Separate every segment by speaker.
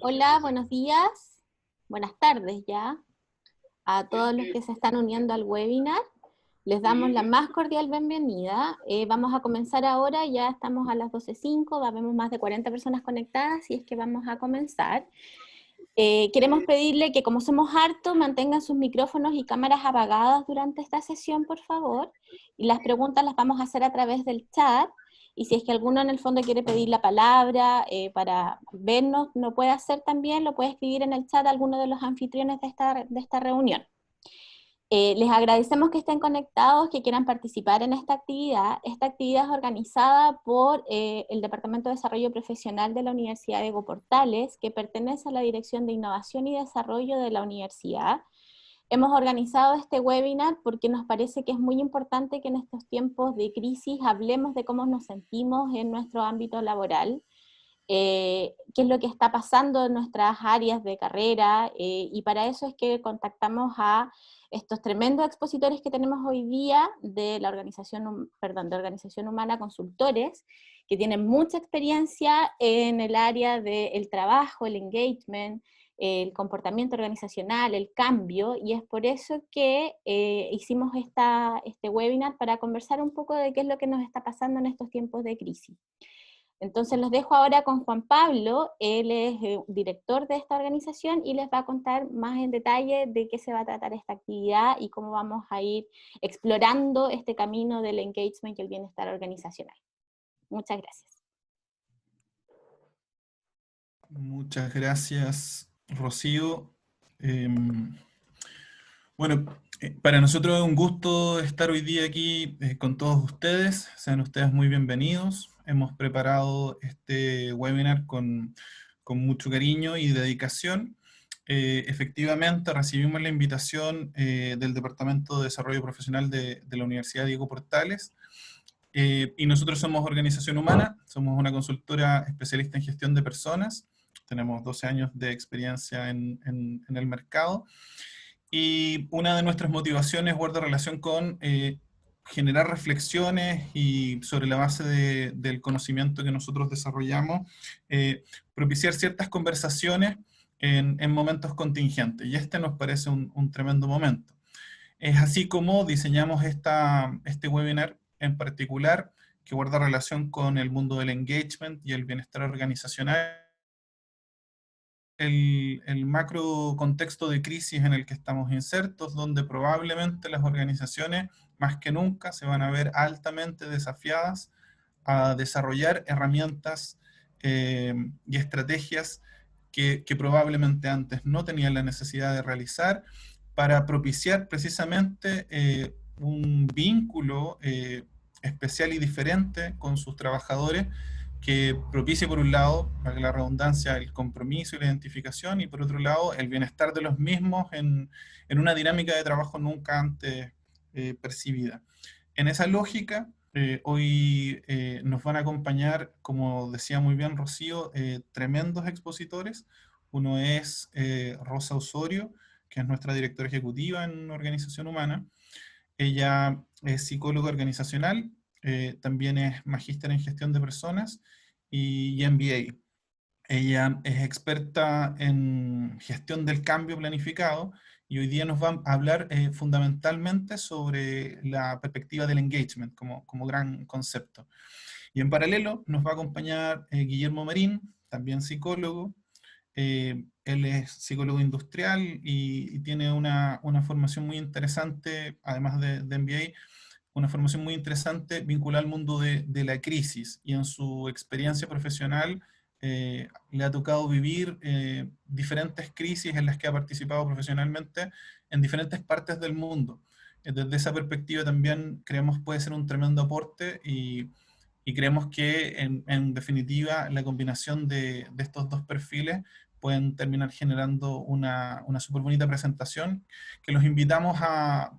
Speaker 1: Hola, buenos días, buenas tardes ya, a todos los que se están uniendo al webinar. Les damos la más cordial bienvenida. Vamos a comenzar ahora, ya estamos a las 12:05, vemos más de 40 personas conectadas y es que vamos a comenzar. Queremos pedirle que, como somos hartos, mantengan sus micrófonos y cámaras apagadas durante esta sesión, por favor. Y las preguntas las vamos a hacer a través del chat. Y si es que alguno en el fondo quiere pedir la palabra para vernos, lo puede hacer también, lo puede escribir en el chat a alguno de los anfitriones de esta reunión. Les agradecemos que estén conectados, que quieran participar en esta actividad. Esta actividad es organizada por el Departamento de Desarrollo Profesional de la Universidad de Ecoportales, que pertenece a la Dirección de Innovación y Desarrollo de la universidad. Hemos organizado este webinar porque nos parece que es muy importante que en estos tiempos de crisis hablemos de cómo nos sentimos en nuestro ámbito laboral, qué es lo que está pasando en nuestras áreas de carrera, y para eso es que contactamos a estos tremendos expositores que tenemos hoy día de la Organización Humana Consultores, que tienen mucha experiencia en el área del trabajo, el engagement, el comportamiento organizacional, el cambio, y es por eso que hicimos este webinar para conversar un poco de qué es lo que nos está pasando en estos tiempos de crisis. Entonces los dejo ahora con Juan Pablo, él es director de esta organización y les va a contar más en detalle de qué se va a tratar esta actividad y cómo vamos a ir explorando este camino del engagement y el bienestar organizacional. Muchas gracias.
Speaker 2: Muchas gracias, Rocío. Bueno, para nosotros es un gusto estar hoy día aquí con todos ustedes. Sean ustedes muy bienvenidos. Hemos preparado este webinar con mucho cariño y dedicación. Efectivamente, recibimos la invitación del Departamento de Desarrollo Profesional de la Universidad Diego Portales. Y nosotros somos Organización Humana, somos una consultora especialista en gestión de personas. Tenemos 12 años de experiencia en el mercado. Y una de nuestras motivaciones guarda relación con generar reflexiones y sobre la base del conocimiento que nosotros desarrollamos, propiciar ciertas conversaciones en momentos contingentes. Y este nos parece un tremendo momento. Es así como diseñamos este webinar en particular, que guarda relación con el mundo del engagement y el bienestar organizacional, el macro contexto de crisis en el que estamos insertos, donde probablemente las organizaciones más que nunca se van a ver altamente desafiadas a desarrollar herramientas y estrategias que probablemente antes no tenían la necesidad de realizar para propiciar precisamente un vínculo especial y diferente con sus trabajadores, que propicie por un lado, para la redundancia, el compromiso y la identificación, y por otro lado, el bienestar de los mismos en una dinámica de trabajo nunca antes percibida. En esa lógica, hoy nos van a acompañar, como decía muy bien Rocío, tremendos expositores. Uno es Rosa Osorio, que es nuestra directora ejecutiva en Organización Humana. Ella es psicóloga organizacional, también es magíster en gestión de personas y MBA. Ella es experta en gestión del cambio planificado y hoy día nos va a hablar fundamentalmente sobre la perspectiva del engagement como gran concepto. Y en paralelo nos va a acompañar Guillermo Marín, también psicólogo. Él es psicólogo industrial y tiene una formación muy interesante, además de MBA, una formación muy interesante vinculada al mundo de la crisis, y en su experiencia profesional le ha tocado vivir diferentes crisis en las que ha participado profesionalmente en diferentes partes del mundo. Desde esa perspectiva también creemos puede ser un tremendo aporte y creemos que en definitiva la combinación de estos dos perfiles pueden terminar generando una súper bonita presentación que los invitamos a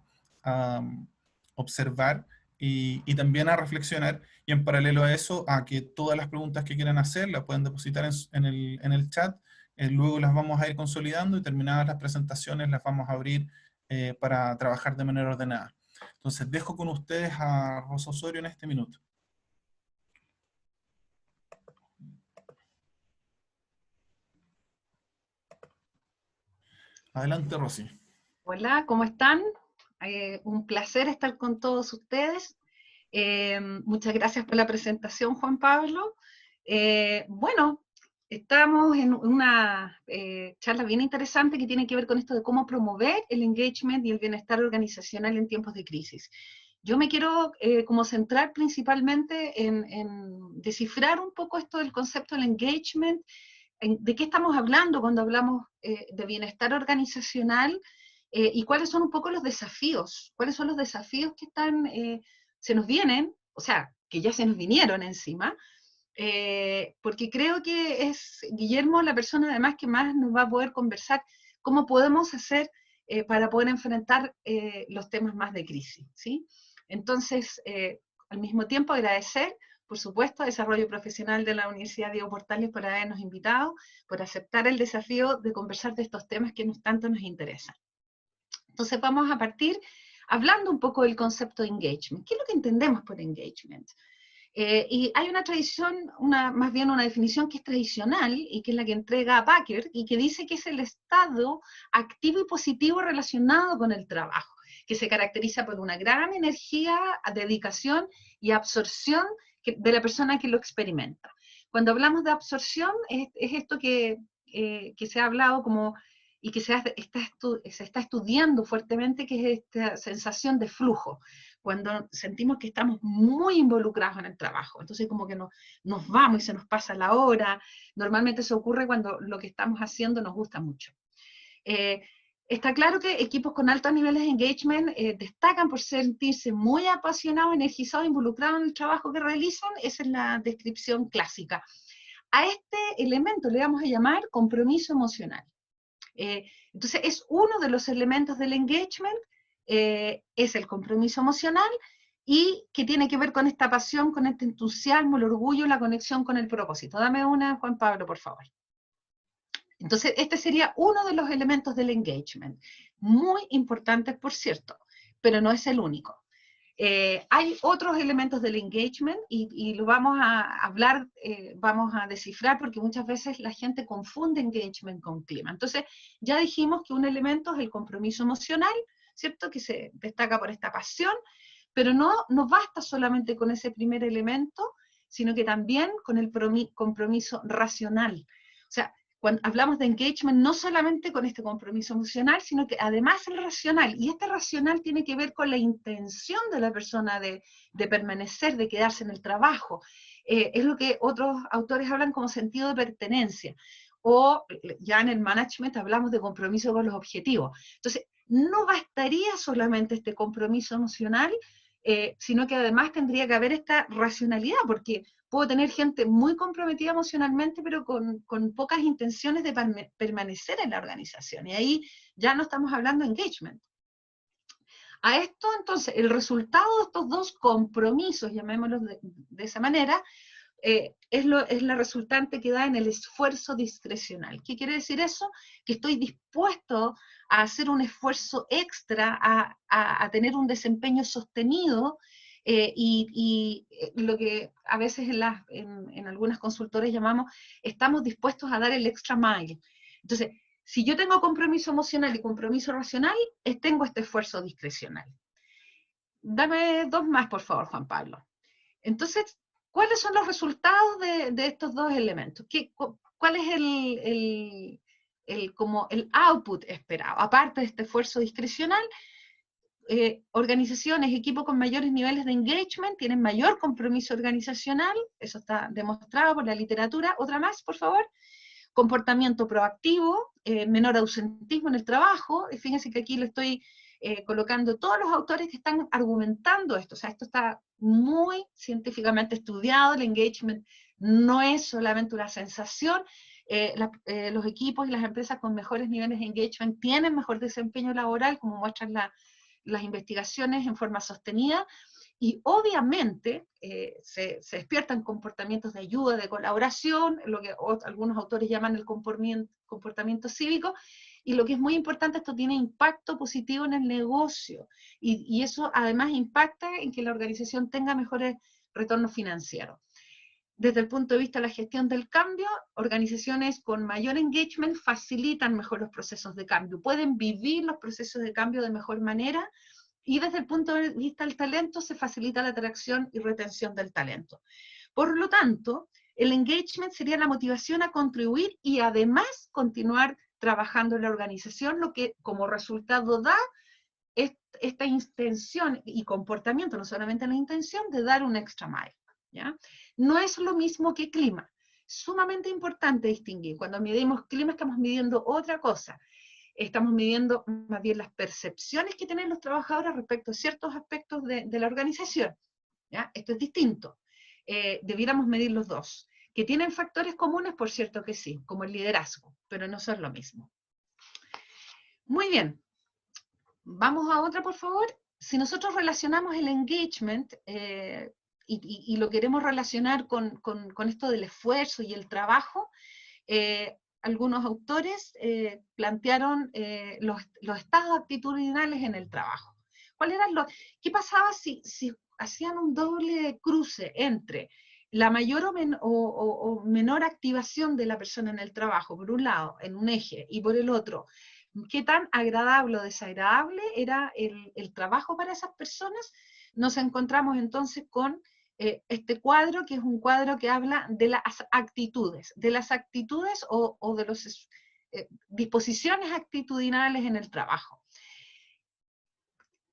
Speaker 2: observar y también a reflexionar, y en paralelo a eso, a que todas las preguntas que quieran hacer las pueden depositar en el chat. Luego las vamos a ir consolidando y terminadas las presentaciones las vamos a abrir para trabajar de manera ordenada. Entonces dejo con ustedes a Rosa Osorio en este minuto. Adelante, Rosy.
Speaker 3: Hola, ¿cómo están? Un placer estar con todos ustedes. Muchas gracias por la presentación, Juan Pablo. Bueno, estamos en una charla bien interesante que tiene que ver con esto de cómo promover el engagement y el bienestar organizacional en tiempos de crisis. Yo me quiero como centrar principalmente en descifrar un poco esto del concepto del engagement, de qué estamos hablando cuando hablamos de bienestar organizacional, y cuáles son un poco los desafíos, cuáles son los desafíos que se nos vienen, o sea, que ya se nos vinieron encima, porque creo que es Guillermo la persona además que más nos va a poder conversar cómo podemos hacer para poder enfrentar los temas más de crisis, ¿sí? Entonces, al mismo tiempo agradecer, por supuesto, a Desarrollo Profesional de la Universidad Diego Portales por habernos invitado, por aceptar el desafío de conversar de estos temas que tanto nos interesan. Entonces vamos a partir hablando un poco del concepto de engagement. ¿Qué es lo que entendemos por engagement? Y hay una tradición, más bien una definición que es tradicional y que es la que entrega Packer y que dice que es el estado activo y positivo relacionado con el trabajo, que se caracteriza por una gran energía, dedicación y absorción de la persona que lo experimenta. Cuando hablamos de absorción es esto que se ha hablado como y que se está estudiando fuertemente, que es esta sensación de flujo, cuando sentimos que estamos muy involucrados en el trabajo, entonces como que nos vamos y se nos pasa la hora. Normalmente eso ocurre cuando lo que estamos haciendo nos gusta mucho. Está claro que equipos con altos niveles de engagement destacan por sentirse muy apasionados, energizados, involucrados en el trabajo que realizan. Esa es la descripción clásica. A este elemento le vamos a llamar compromiso emocional. Entonces es uno de los elementos del engagement, es el compromiso emocional, y que tiene que ver con esta pasión, con este entusiasmo, el orgullo, la conexión con el propósito. Dame una, Juan Pablo, por favor. Entonces, este sería uno de los elementos del engagement, muy importantes, por cierto, pero no es el único. Hay otros elementos del engagement y lo vamos a hablar, vamos a descifrar, porque muchas veces la gente confunde engagement con clima. Entonces, ya dijimos que un elemento es el compromiso emocional, ¿cierto? Que se destaca por esta pasión, pero no basta solamente con ese primer elemento, sino que también con el compromiso racional. O sea, cuando hablamos de engagement, no solamente con este compromiso emocional, sino que además el racional, y este racional tiene que ver con la intención de la persona de permanecer, de quedarse en el trabajo. Es lo que otros autores hablan como sentido de pertenencia, o ya en el management hablamos de compromiso con los objetivos. Entonces, no bastaría solamente este compromiso emocional, sino que además tendría que haber esta racionalidad, porque puedo tener gente muy comprometida emocionalmente, pero con pocas intenciones de permanecer en la organización. Y ahí ya no estamos hablando de engagement. A esto, entonces, el resultado de estos dos compromisos, llamémoslos de esa manera, es la resultante que da en el esfuerzo discrecional. ¿Qué quiere decir eso? Que estoy dispuesto a hacer un esfuerzo extra, a tener un desempeño sostenido, y lo que a veces en algunas consultores llamamos, estamos dispuestos a dar el extra mile. Entonces, si yo tengo compromiso emocional y compromiso racional, tengo este esfuerzo discrecional. Dame dos más, por favor, Juan Pablo. Entonces, ¿cuáles son los resultados de estos dos elementos? ¿Cuál es como el output esperado? Aparte de este esfuerzo discrecional, organizaciones, equipos con mayores niveles de engagement tienen mayor compromiso organizacional, eso está demostrado por la literatura. Otra más, por favor. Comportamiento proactivo, menor ausentismo en el trabajo. Fíjense que aquí lo estoy colocando todos los autores que están argumentando esto. O sea, esto está muy científicamente estudiado. El engagement no es solamente una sensación. Los equipos y las empresas con mejores niveles de engagement tienen mejor desempeño laboral, como muestran las investigaciones, en forma sostenida. Y obviamente se despiertan comportamientos de ayuda, de colaboración, lo que algunos autores llaman el comportamiento cívico, y lo que es muy importante, esto tiene impacto positivo en el negocio, y eso además impacta en que la organización tenga mejores retornos financieros. desde el punto de vista de la gestión del cambio, organizaciones con mayor engagement facilitan mejor los procesos de cambio, pueden vivir los procesos de cambio de mejor manera, y desde el punto de vista del talento se facilita la atracción y retención del talento. Por lo tanto, el engagement sería la motivación a contribuir y además continuar trabajando en la organización, lo que como resultado da esta intención y comportamiento, no solamente la intención de dar un extra mile, ¿ya? No es lo mismo que clima. Sumamente importante distinguir. Cuando medimos clima estamos midiendo otra cosa. Estamos midiendo más bien las percepciones que tienen los trabajadores respecto a ciertos aspectos de la organización, ¿ya? Esto es distinto. Debiéramos medir los dos. Que tienen factores comunes, por cierto que sí, como el liderazgo, pero no son lo mismo. Muy bien. Vamos a otra, por favor. Si nosotros relacionamos el engagement y lo queremos relacionar con esto del esfuerzo y el trabajo, algunos autores plantearon los estados actitudinales en el trabajo. ¿Qué pasaba si hacían un doble cruce entre la mayor o menor activación de la persona en el trabajo, por un lado, en un eje, y por el otro, qué tan agradable o desagradable era el trabajo para esas personas? Nos encontramos entonces con este cuadro, que es un cuadro que habla de las actitudes o de las disposiciones actitudinales en el trabajo.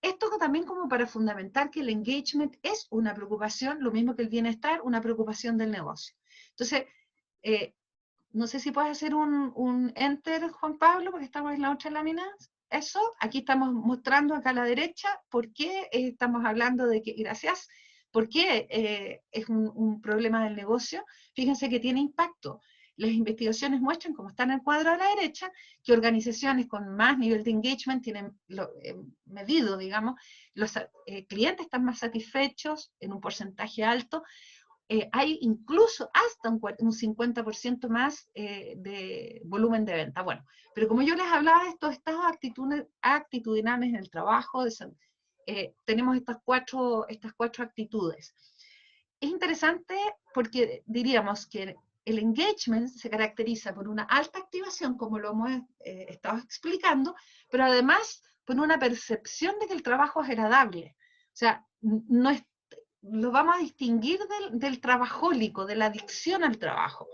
Speaker 3: Esto también como para fundamentar que el engagement es una preocupación, lo mismo que el bienestar, una preocupación del negocio. Entonces, no sé si puedes hacer un enter, Juan Pablo, porque estamos en la otra lámina. Eso, aquí estamos mostrando acá a la derecha por qué estamos hablando de que, gracias, por qué es un problema del negocio. Fíjense que tiene impacto. Las investigaciones muestran, como está en el cuadro a la derecha, que organizaciones con más nivel de engagement tienen medido, digamos, los clientes están más satisfechos en un porcentaje alto. Hay incluso hasta un 50% más de volumen de venta. Bueno, pero como yo les hablaba de estos estados actitudinales en el trabajo, tenemos estas cuatro actitudes. Es interesante porque diríamos que el engagement se caracteriza por una alta activación, como lo hemos estado explicando, pero además por una percepción de que el trabajo es agradable. O sea, no es lo vamos a distinguir del trabajólico, de la adicción al trabajo,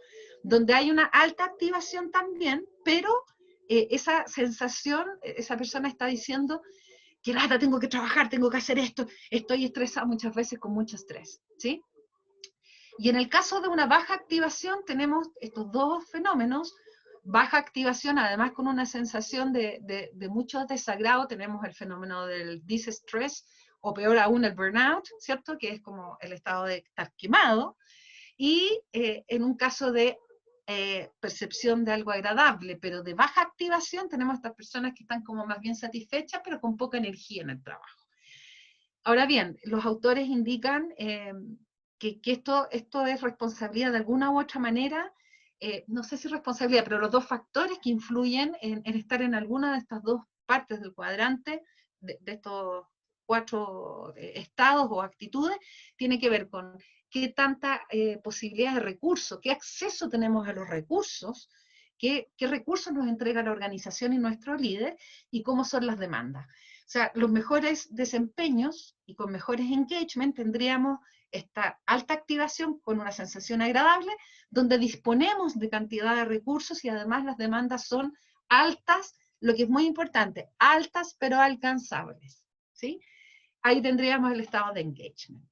Speaker 3: donde hay una alta activación también, pero esa sensación, esa persona está diciendo que lata, tengo que trabajar, tengo que hacer esto, estoy estresado muchas veces con mucho estrés, ¿sí? Y en el caso de una baja activación tenemos estos dos fenómenos. Baja activación, además con una sensación de mucho desagrado, tenemos el fenómeno del distress, o peor aún el burnout, ¿cierto? Que es como el estado de estar quemado. Y en un caso de percepción de algo agradable, pero de baja activación, tenemos estas personas que están como más bien satisfechas, pero con poca energía en el trabajo. Ahora bien, los autores indican que esto es responsabilidad de alguna u otra manera, no sé si responsabilidad, pero los dos factores que influyen en estar en alguna de estas dos partes del cuadrante, de estos cuatro estados o actitudes, tiene que ver con qué tanta posibilidad de recursos, qué acceso tenemos a los recursos, qué recursos nos entrega la organización y nuestro líder, y cómo son las demandas. O sea, los mejores desempeños y con mejores engagement tendríamos esta alta activación con una sensación agradable, donde disponemos de cantidad de recursos y además las demandas son altas, lo que es muy importante, altas pero alcanzables, ¿sí? Ahí tendríamos el estado de engagement.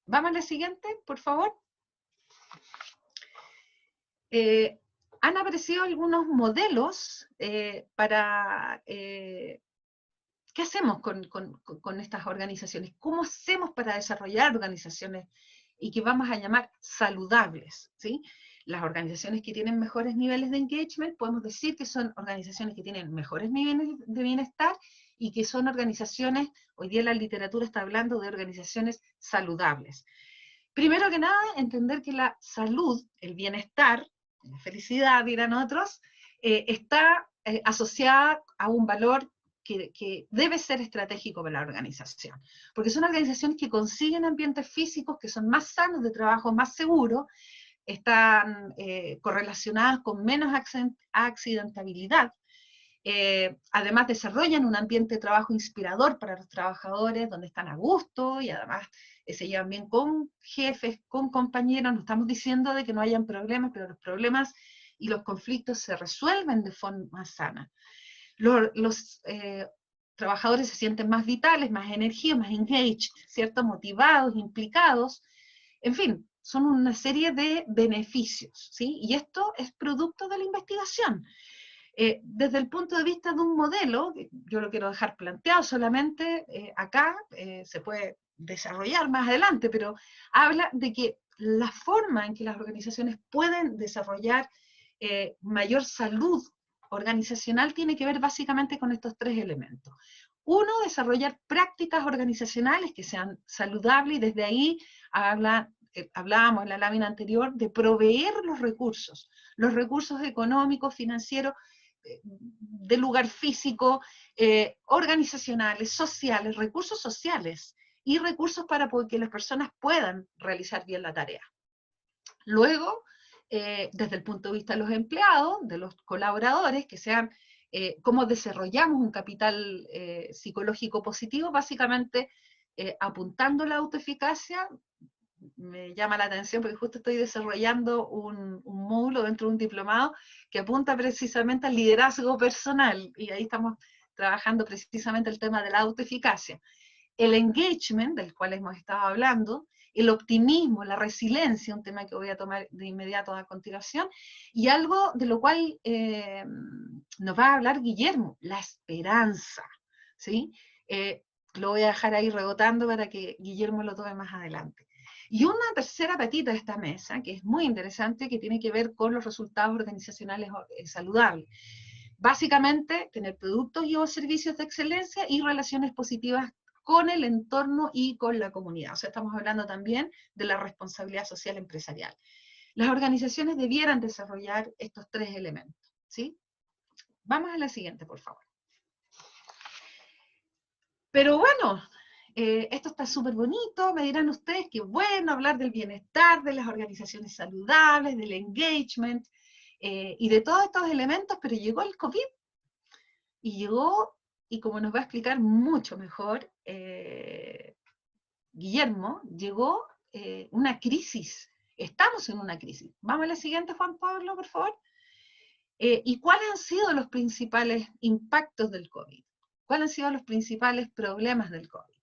Speaker 3: Vamos a la siguiente, por favor. Han aparecido algunos modelos para... ¿Qué hacemos con estas organizaciones? ¿Cómo hacemos para desarrollar organizaciones y que vamos a llamar saludables? ¿Sí? Las organizaciones que tienen mejores niveles de engagement, podemos decir que son organizaciones que tienen mejores niveles de bienestar y que son organizaciones, hoy día la literatura está hablando de organizaciones saludables. Primero que nada, entender que la salud, el bienestar, la felicidad, dirán otros, está asociada a un valor que debe ser estratégico para la organización, porque son organizaciones que consiguen ambientes físicos que son más sanos, de trabajo más seguros, están correlacionadas con menos accidentabilidad, además desarrollan un ambiente de trabajo inspirador para los trabajadores, donde están a gusto y además se llevan bien con jefes, con compañeros. No estamos diciendo de que no hayan problemas, pero los problemas y los conflictos se resuelven de forma sana. Los trabajadores se sienten más vitales, más energía, más engaged, ¿cierto? Motivados, implicados, en fin, son una serie de beneficios, ¿sí? Y esto es producto de la investigación. Desde el punto de vista de un modelo, yo lo quiero dejar planteado solamente acá, se puede desarrollar más adelante, pero habla de que la forma en que las organizaciones pueden desarrollar mayor salud organizacional tiene que ver básicamente con estos tres elementos. Uno, desarrollar prácticas organizacionales que sean saludables, y desde ahí hablábamos en la lámina anterior de proveer los recursos económicos, financieros, de lugar físico, organizacionales, sociales, recursos sociales y recursos para que las personas puedan realizar bien la tarea. Luego, desde el punto de vista de los empleados, de los colaboradores, que sean cómo desarrollamos un capital psicológico positivo, básicamente apuntando la autoeficacia. Me llama la atención porque justo estoy desarrollando un módulo dentro de un diplomado que apunta precisamente al liderazgo personal, y ahí estamos trabajando precisamente el tema de la autoeficacia. El engagement, del cual hemos estado hablando, el optimismo, la resiliencia, un tema que voy a tomar de inmediato a continuación, y algo de lo cual nos va a hablar Guillermo, la esperanza, ¿sí? Lo voy a dejar ahí rebotando para que Guillermo lo tome más adelante. Y una tercera patita de esta mesa, que es muy interesante, que tiene que ver con los resultados organizacionales saludables. Básicamente, tener productos y o servicios de excelencia y relaciones positivas con el entorno y con la comunidad. O sea, estamos hablando también de la responsabilidad social empresarial. Las organizaciones debieran desarrollar estos tres elementos, ¿sí? Vamos a la siguiente, por favor. Pero bueno, esto está súper bonito, me dirán ustedes que bueno hablar del bienestar, de las organizaciones saludables, del engagement, y de todos estos elementos, pero llegó el COVID, y llegó, y como nos va a explicar mucho mejor Guillermo, llegó una crisis, estamos en una crisis. Vamos a la siguiente, Juan Pablo, por favor. ¿Y cuáles han sido los principales impactos del COVID? ¿Cuáles han sido los principales problemas del COVID?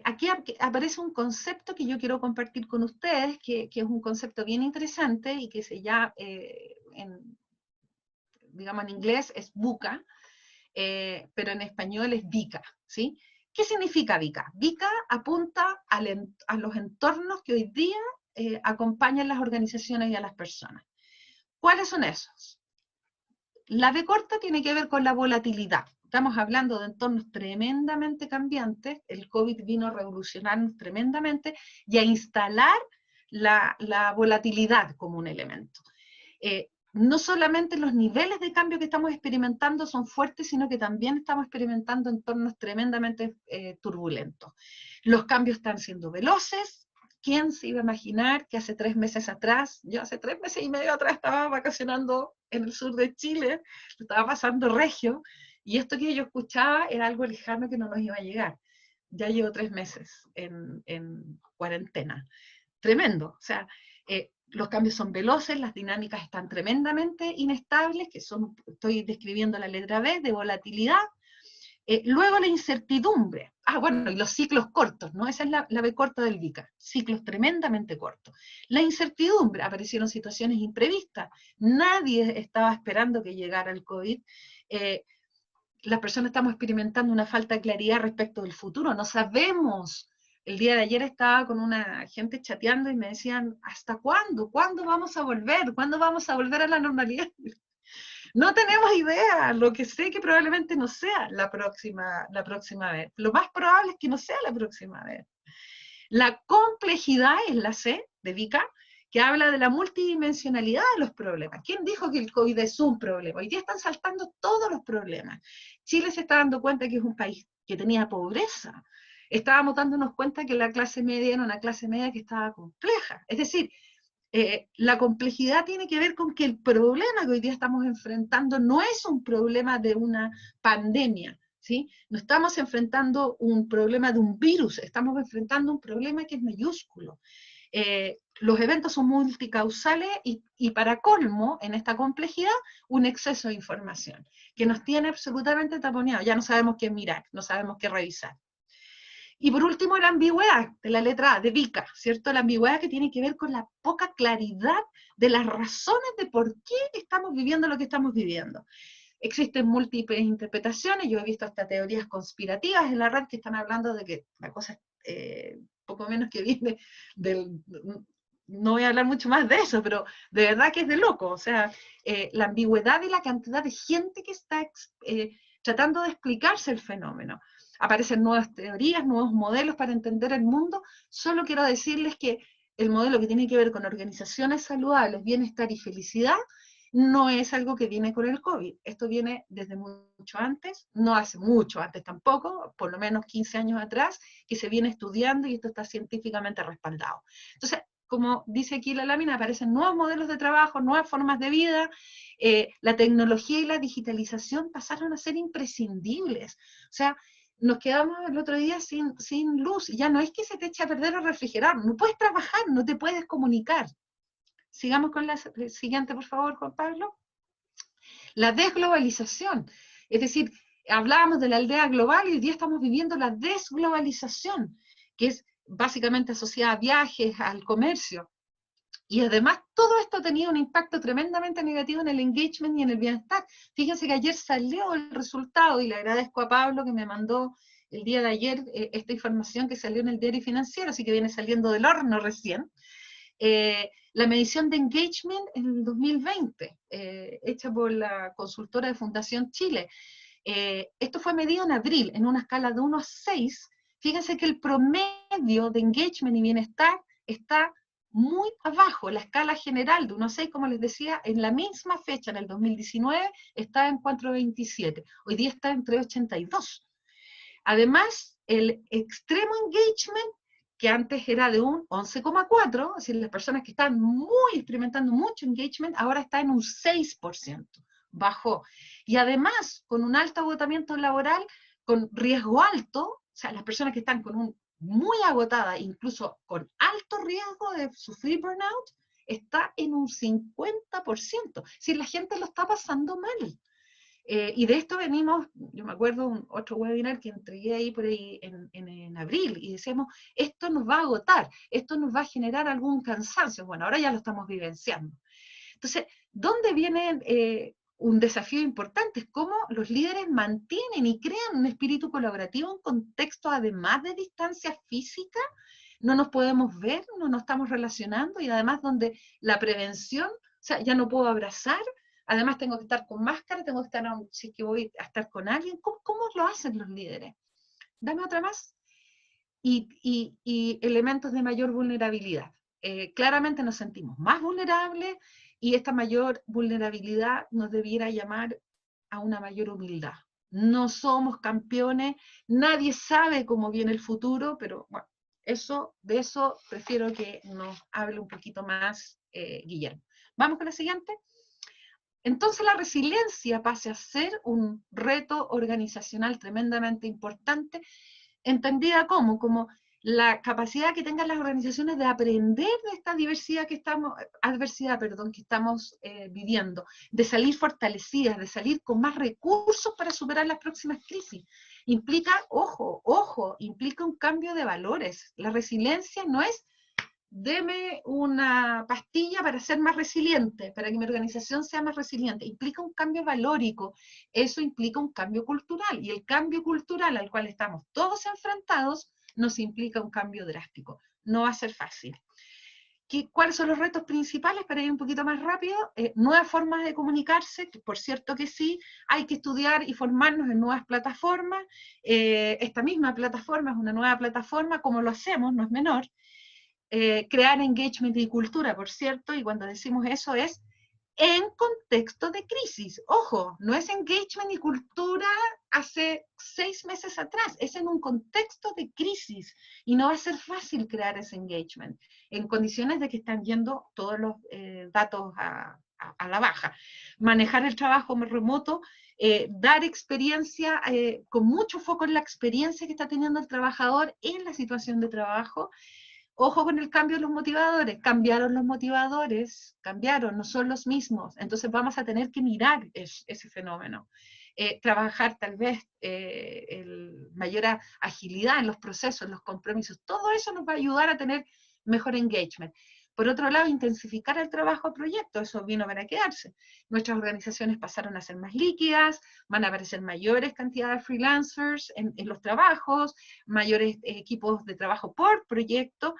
Speaker 3: Aquí aparece un concepto que yo quiero compartir con ustedes, que es un concepto bien interesante y que se llama, digamos en inglés es VUCA, pero en español es VICA, ¿sí? ¿Qué significa VICA? VICA apunta a los entornos que hoy día acompañan las organizaciones y a las personas. ¿Cuáles son esos? La B corta tiene que ver con la volatilidad. Estamos hablando de entornos tremendamente cambiantes. El COVID vino a revolucionarnos tremendamente y a instalar la volatilidad como un elemento. No solamente los niveles de cambio que estamos experimentando son fuertes, sino que también estamos experimentando entornos tremendamente turbulentos. Los cambios están siendo veloces. ¿Quién se iba a imaginar que hace 3 meses atrás, yo hace 3 meses y medio atrás estaba vacacionando en el sur de Chile, estaba pasando regio, y esto que yo escuchaba era algo lejano que no nos iba a llegar. Ya llevo 3 meses en cuarentena. Tremendo. O sea, los cambios son veloces, las dinámicas están tremendamente inestables, que son, estoy describiendo la letra B, de volatilidad. Luego la incertidumbre. Bueno, y los ciclos cortos, ¿no? Esa es la B corta del VICA, ciclos tremendamente cortos. La incertidumbre, aparecieron situaciones imprevistas, nadie estaba esperando que llegara el COVID. Las personas estamos experimentando una falta de claridad respecto del futuro, no sabemos. El día de ayer estaba con una gente chateando y me decían, ¿hasta cuándo? ¿Cuándo vamos a volver? ¿Cuándo vamos a volver a la normalidad? No tenemos idea, lo que sé que probablemente no sea la próxima vez. Lo más probable es que no sea la próxima vez. La complejidad es la C de VICA, que habla de la multidimensionalidad de los problemas. ¿Quién dijo que el COVID es un problema? Hoy día están saltando todos los problemas. Chile se está dando cuenta que es un país que tenía pobreza. Estábamos dándonos cuenta que la clase media era una clase media que estaba compleja. Es decir, la complejidad tiene que ver con que el problema que hoy día estamos enfrentando no es un problema de una pandemia, ¿sí? No estamos enfrentando un problema de un virus, estamos enfrentando un problema que es mayúsculo. Los eventos son multicausales y para colmo, en esta complejidad, un exceso de información que nos tiene absolutamente taponeados. Ya no sabemos qué mirar, no sabemos qué revisar. Y por último, la ambigüedad de la letra A, de VICA, ¿cierto? La ambigüedad que tiene que ver con la poca claridad de las razones de por qué estamos viviendo lo que estamos viviendo. Existen múltiples interpretaciones, yo he visto hasta teorías conspirativas en la red que están hablando de que la cosa es poco menos que viene del... No voy a hablar mucho más de eso, pero de verdad que es de loco. O sea, la ambigüedad y la cantidad de gente que está tratando de explicarse el fenómeno. Aparecen nuevas teorías, nuevos modelos para entender el mundo. Solo quiero decirles que el modelo que tiene que ver con organizaciones saludables, bienestar y felicidad, no es algo que viene con el COVID. Esto viene desde mucho antes, no hace mucho antes tampoco, por lo menos 15 años atrás, que se viene estudiando y esto está científicamente respaldado. Entonces, como dice aquí la lámina, aparecen nuevos modelos de trabajo, nuevas formas de vida, la tecnología y la digitalización pasaron a ser imprescindibles. O sea, nos quedamos el otro día sin luz, ya no es que se te eche a perder el refrigerador, no puedes trabajar, no te puedes comunicar. Sigamos con la siguiente, por favor, Juan Pablo. La desglobalización, es decir, hablábamos de la aldea global y hoy día estamos viviendo la desglobalización, que es básicamente asociada a viajes, al comercio. Y además todo esto ha tenido un impacto tremendamente negativo en el engagement y en el bienestar. Fíjense que ayer salió el resultado, y le agradezco a Pablo que me mandó el día de ayer esta información que salió en el Diario Financiero, así que viene saliendo del horno recién. La medición de engagement en el 2020, hecha por la consultora de Fundación Chile. Esto fue medido en abril, en una escala de 1 a 6. Fíjense que el promedio de engagement y bienestar está muy abajo. La escala general de 1 a 6, como les decía, en la misma fecha, en el 2019, está en 4,27. Hoy día está en 3,82. Además, el extremo engagement, que antes era de un 11,4, es decir, las personas que están experimentando mucho engagement, ahora está en un 6%, bajó. Y además, con un alto agotamiento laboral, con riesgo alto, o sea, las personas que están con un muy agotada, incluso con alto riesgo de sufrir burnout, está en un 50%. Es decir, la gente lo está pasando mal. Y de esto venimos, yo me acuerdo otro webinar que entregué ahí por ahí en abril, y decíamos, esto nos va a agotar, esto nos va a generar algún cansancio. Bueno, ahora ya lo estamos vivenciando. Entonces, ¿dónde viene un desafío importante? Es cómo los líderes mantienen y crean un espíritu colaborativo en contextos además de distancia física. No nos podemos ver, no nos estamos relacionando, y además donde la prevención, o sea, ya no puedo abrazar, además tengo que estar con máscara, tengo que estar, si es que voy a estar con alguien. ¿Cómo lo hacen los líderes? Dame otra más. Y elementos de mayor vulnerabilidad. Claramente nos sentimos más vulnerables, y esta mayor vulnerabilidad nos debiera llamar a una mayor humildad. No somos campeones, nadie sabe cómo viene el futuro, pero bueno, de eso prefiero que nos hable un poquito más Guillermo. ¿Vamos con la siguiente? Entonces la resiliencia pasa a ser un reto organizacional tremendamente importante, entendida como la capacidad que tengan las organizaciones de aprender de esta adversidad que estamos viviendo, de salir fortalecidas, de salir con más recursos para superar las próximas crisis. Implica, implica un cambio de valores. La resiliencia no es deme una pastilla para ser más resiliente, para que mi organización sea más resiliente. Implica un cambio valórico, eso implica un cambio cultural, y el cambio cultural al cual estamos todos enfrentados nos implica un cambio drástico. No va a ser fácil. ¿Cuáles son los retos principales? Para ir un poquito más rápido, nuevas formas de comunicarse, que por cierto que sí, hay que estudiar y formarnos en nuevas plataformas. Esta misma plataforma es una nueva plataforma, como lo hacemos, no es menor. crear engagement y cultura, por cierto, y cuando decimos eso es en contexto de crisis. Ojo, no es engagement y cultura hace 6 meses atrás, es en un contexto de crisis y no va a ser fácil crear ese engagement en condiciones de que están yendo todos los datos a la baja. Manejar el trabajo remoto, dar experiencia, con mucho foco en la experiencia que está teniendo el trabajador en la situación de trabajo. Ojo con el cambio de los motivadores, cambiaron los motivadores, cambiaron, no son los mismos, entonces vamos a tener que mirar ese fenómeno. Trabajar tal vez mayor agilidad en los procesos, en los compromisos, todo eso nos va a ayudar a tener mejor engagement. Por otro lado, intensificar el trabajo a proyectos, eso vino para quedarse. Nuestras organizaciones pasaron a ser más líquidas, van a aparecer mayores cantidades de freelancers en los trabajos, mayores equipos de trabajo por proyecto,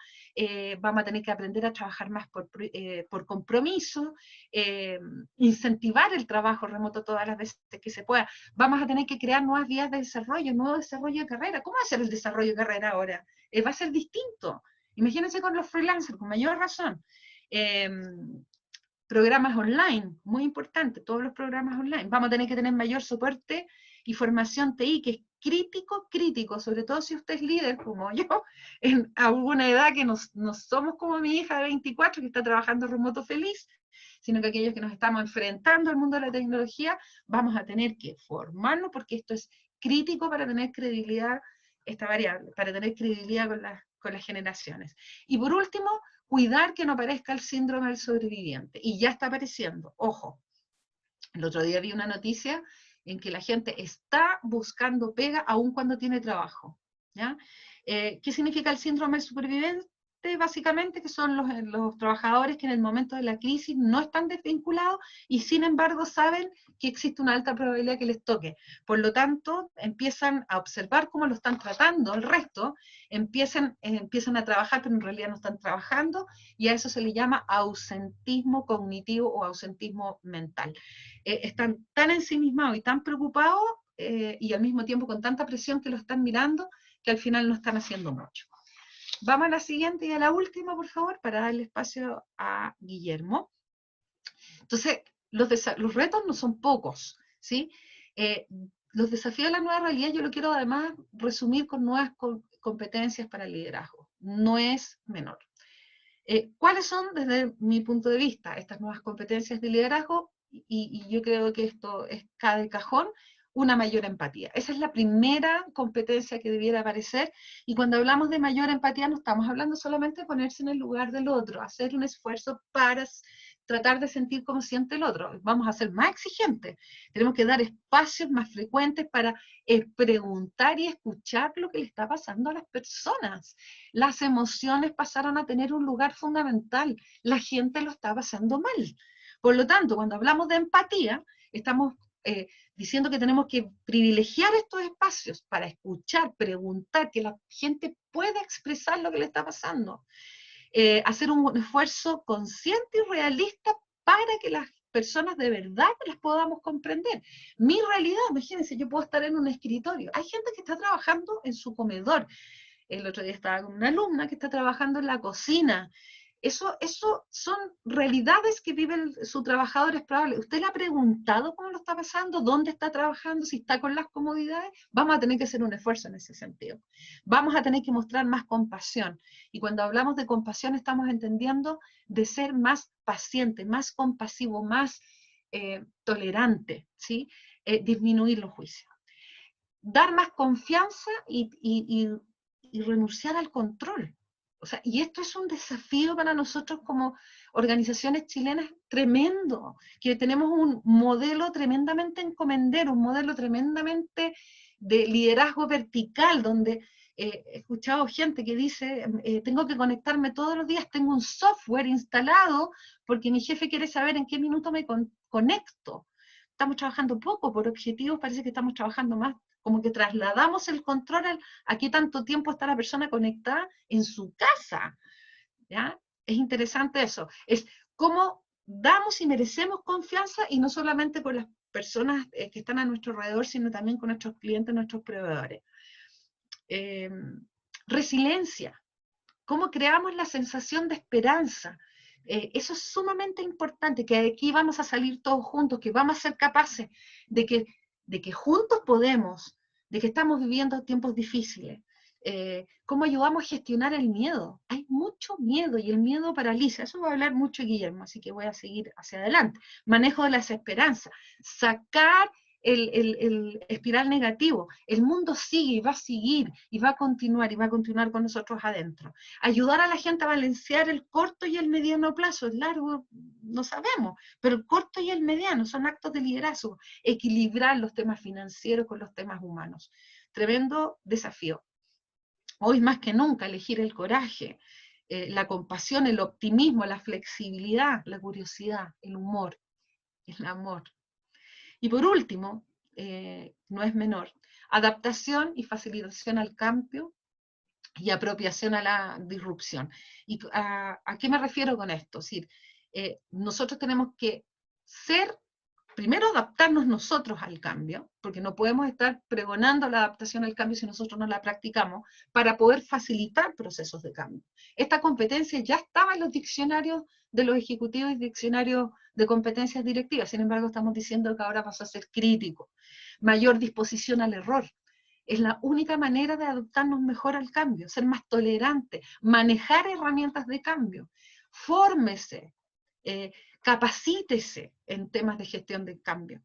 Speaker 3: vamos a tener que aprender a trabajar más por compromiso, incentivar el trabajo remoto todas las veces que se pueda. Vamos a tener que crear nuevas vías de desarrollo, nuevo desarrollo de carrera. ¿Cómo va a ser el desarrollo de carrera ahora? Va a ser distinto. Imagínense con los freelancers, con mayor razón. Programas online, muy importante, todos los programas online. Vamos a tener que tener mayor soporte y formación TI, que es crítico, sobre todo si usted es líder, como yo, en alguna edad que no somos como mi hija de 24, que está trabajando remoto feliz, sino que aquellos que nos estamos enfrentando al mundo de la tecnología, vamos a tener que formarnos, porque esto es crítico para tener credibilidad, esta variable, para tener credibilidad con las generaciones. Y por último, cuidar que no aparezca el síndrome del sobreviviente. Y ya está apareciendo, ojo. El otro día vi una noticia en que la gente está buscando pega aún cuando tiene trabajo. ¿Ya? ¿Qué significa el síndrome del superviviente? Básicamente que son los trabajadores que en el momento de la crisis no están desvinculados y sin embargo saben que existe una alta probabilidad que les toque. Por lo tanto, empiezan a observar cómo lo están tratando el resto, empiezan a trabajar, pero en realidad no están trabajando, y a eso se le llama ausentismo cognitivo o ausentismo mental. Están tan ensimismados y tan preocupados y al mismo tiempo con tanta presión que lo están mirando, que al final no están haciendo mucho. Vamos a la siguiente y a la última, por favor, para darle espacio a Guillermo. Entonces, los retos no son pocos, ¿sí? Los desafíos de la nueva realidad yo lo quiero además resumir con nuevas competencias para el liderazgo. No es menor. ¿Cuáles son, desde mi punto de vista, estas nuevas competencias de liderazgo? Y yo creo que esto es cada cajón. Una mayor empatía. Esa es la primera competencia que debiera aparecer, y cuando hablamos de mayor empatía no estamos hablando solamente de ponerse en el lugar del otro, hacer un esfuerzo para tratar de sentir cómo siente el otro. Vamos a ser más exigentes, tenemos que dar espacios más frecuentes para preguntar y escuchar lo que le está pasando a las personas. Las emociones pasaron a tener un lugar fundamental, la gente lo está pasando mal. Por lo tanto, cuando hablamos de empatía, estamos diciendo que tenemos que privilegiar estos espacios para escuchar, preguntar, que la gente pueda expresar lo que le está pasando. Hacer un esfuerzo consciente y realista para que las personas de verdad las podamos comprender. Mi realidad, imagínense, yo puedo estar en un escritorio. Hay gente que está trabajando en su comedor. El otro día estaba con una alumna que está trabajando en la cocina. Eso son realidades que vive su trabajador, es probable. ¿Usted le ha preguntado cómo lo está pasando? ¿Dónde está trabajando? ¿Si está con las comodidades? Vamos a tener que hacer un esfuerzo en ese sentido. Vamos a tener que mostrar más compasión. Y cuando hablamos de compasión estamos entendiendo de ser más paciente, más compasivo, más tolerante, ¿sí? Disminuir los juicios. Dar más confianza y renunciar al control. O sea, y esto es un desafío para nosotros como organizaciones chilenas tremendo, que tenemos un modelo tremendamente encomendero, un modelo tremendamente de liderazgo vertical, donde he escuchado gente que dice, tengo que conectarme todos los días, tengo un software instalado, porque mi jefe quiere saber en qué minuto me conecto. Estamos trabajando poco, por objetivos parece que estamos trabajando más, como que trasladamos el control a qué tanto tiempo está la persona conectada en su casa. ¿Ya? Es interesante eso. Es cómo damos y merecemos confianza, y no solamente con las personas que están a nuestro alrededor, sino también con nuestros clientes, nuestros proveedores. Resiliencia. cómo creamos la sensación de esperanza. Eso es sumamente importante, que aquí vamos a salir todos juntos, que vamos a ser capaces de que juntos podemos, de que estamos viviendo tiempos difíciles. ¿Cómo ayudamos a gestionar el miedo? Hay mucho miedo y el miedo paraliza. Eso va a hablar mucho Guillermo, así que voy a seguir hacia adelante. Manejo de la desesperanza, sacar el espiral negativo. El mundo sigue y va a seguir y va a continuar con nosotros adentro. Ayudar a la gente a balancear el corto y el mediano plazo. El largo no sabemos, pero el corto y el mediano son actos de liderazgo. Equilibrar los temas financieros con los temas humanos. Tremendo desafío. Hoy más que nunca elegir el coraje, la compasión, el optimismo, la flexibilidad, la curiosidad, el humor, el amor. Y por último, no es menor, adaptación y facilitación al cambio y apropiación a la disrupción. ¿Y a qué me refiero con esto? Es decir, nosotros tenemos que primero adaptarnos nosotros al cambio, porque no podemos estar pregonando la adaptación al cambio si nosotros no la practicamos, para poder facilitar procesos de cambio. Esta competencia ya estaba en los diccionarios de los ejecutivos y diccionarios de competencias directivas, sin embargo estamos diciendo que ahora pasó a ser crítico. Mayor disposición al error. Es la única manera de adaptarnos mejor al cambio, ser más tolerante, manejar herramientas de cambio. Fórmese, capacítese en temas de gestión del cambio.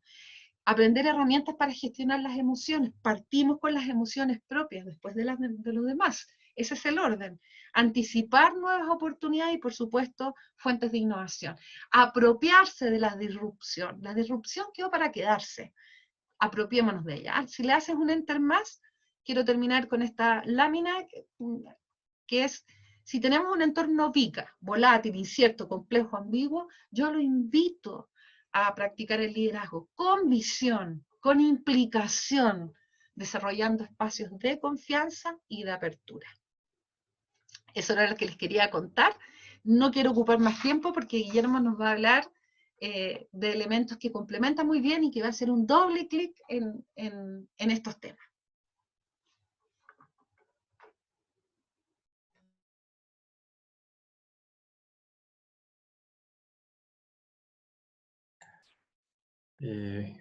Speaker 3: Aprender herramientas para gestionar las emociones. Partimos con las emociones propias, después de los demás. Ese es el orden. Anticipar nuevas oportunidades y, por supuesto, fuentes de innovación. Apropiarse de la disrupción. La disrupción quedó para quedarse. Apropiémonos de ella. Si le haces un enter más, quiero terminar con esta lámina, que es: si tenemos un entorno VICA, volátil, incierto, complejo, ambiguo, yo lo invito a practicar el liderazgo con visión, con implicación, desarrollando espacios de confianza y de apertura. Eso era lo que les quería contar. No quiero ocupar más tiempo porque Guillermo nos va a hablar de elementos que complementan muy bien y que va a hacer un doble clic en estos temas.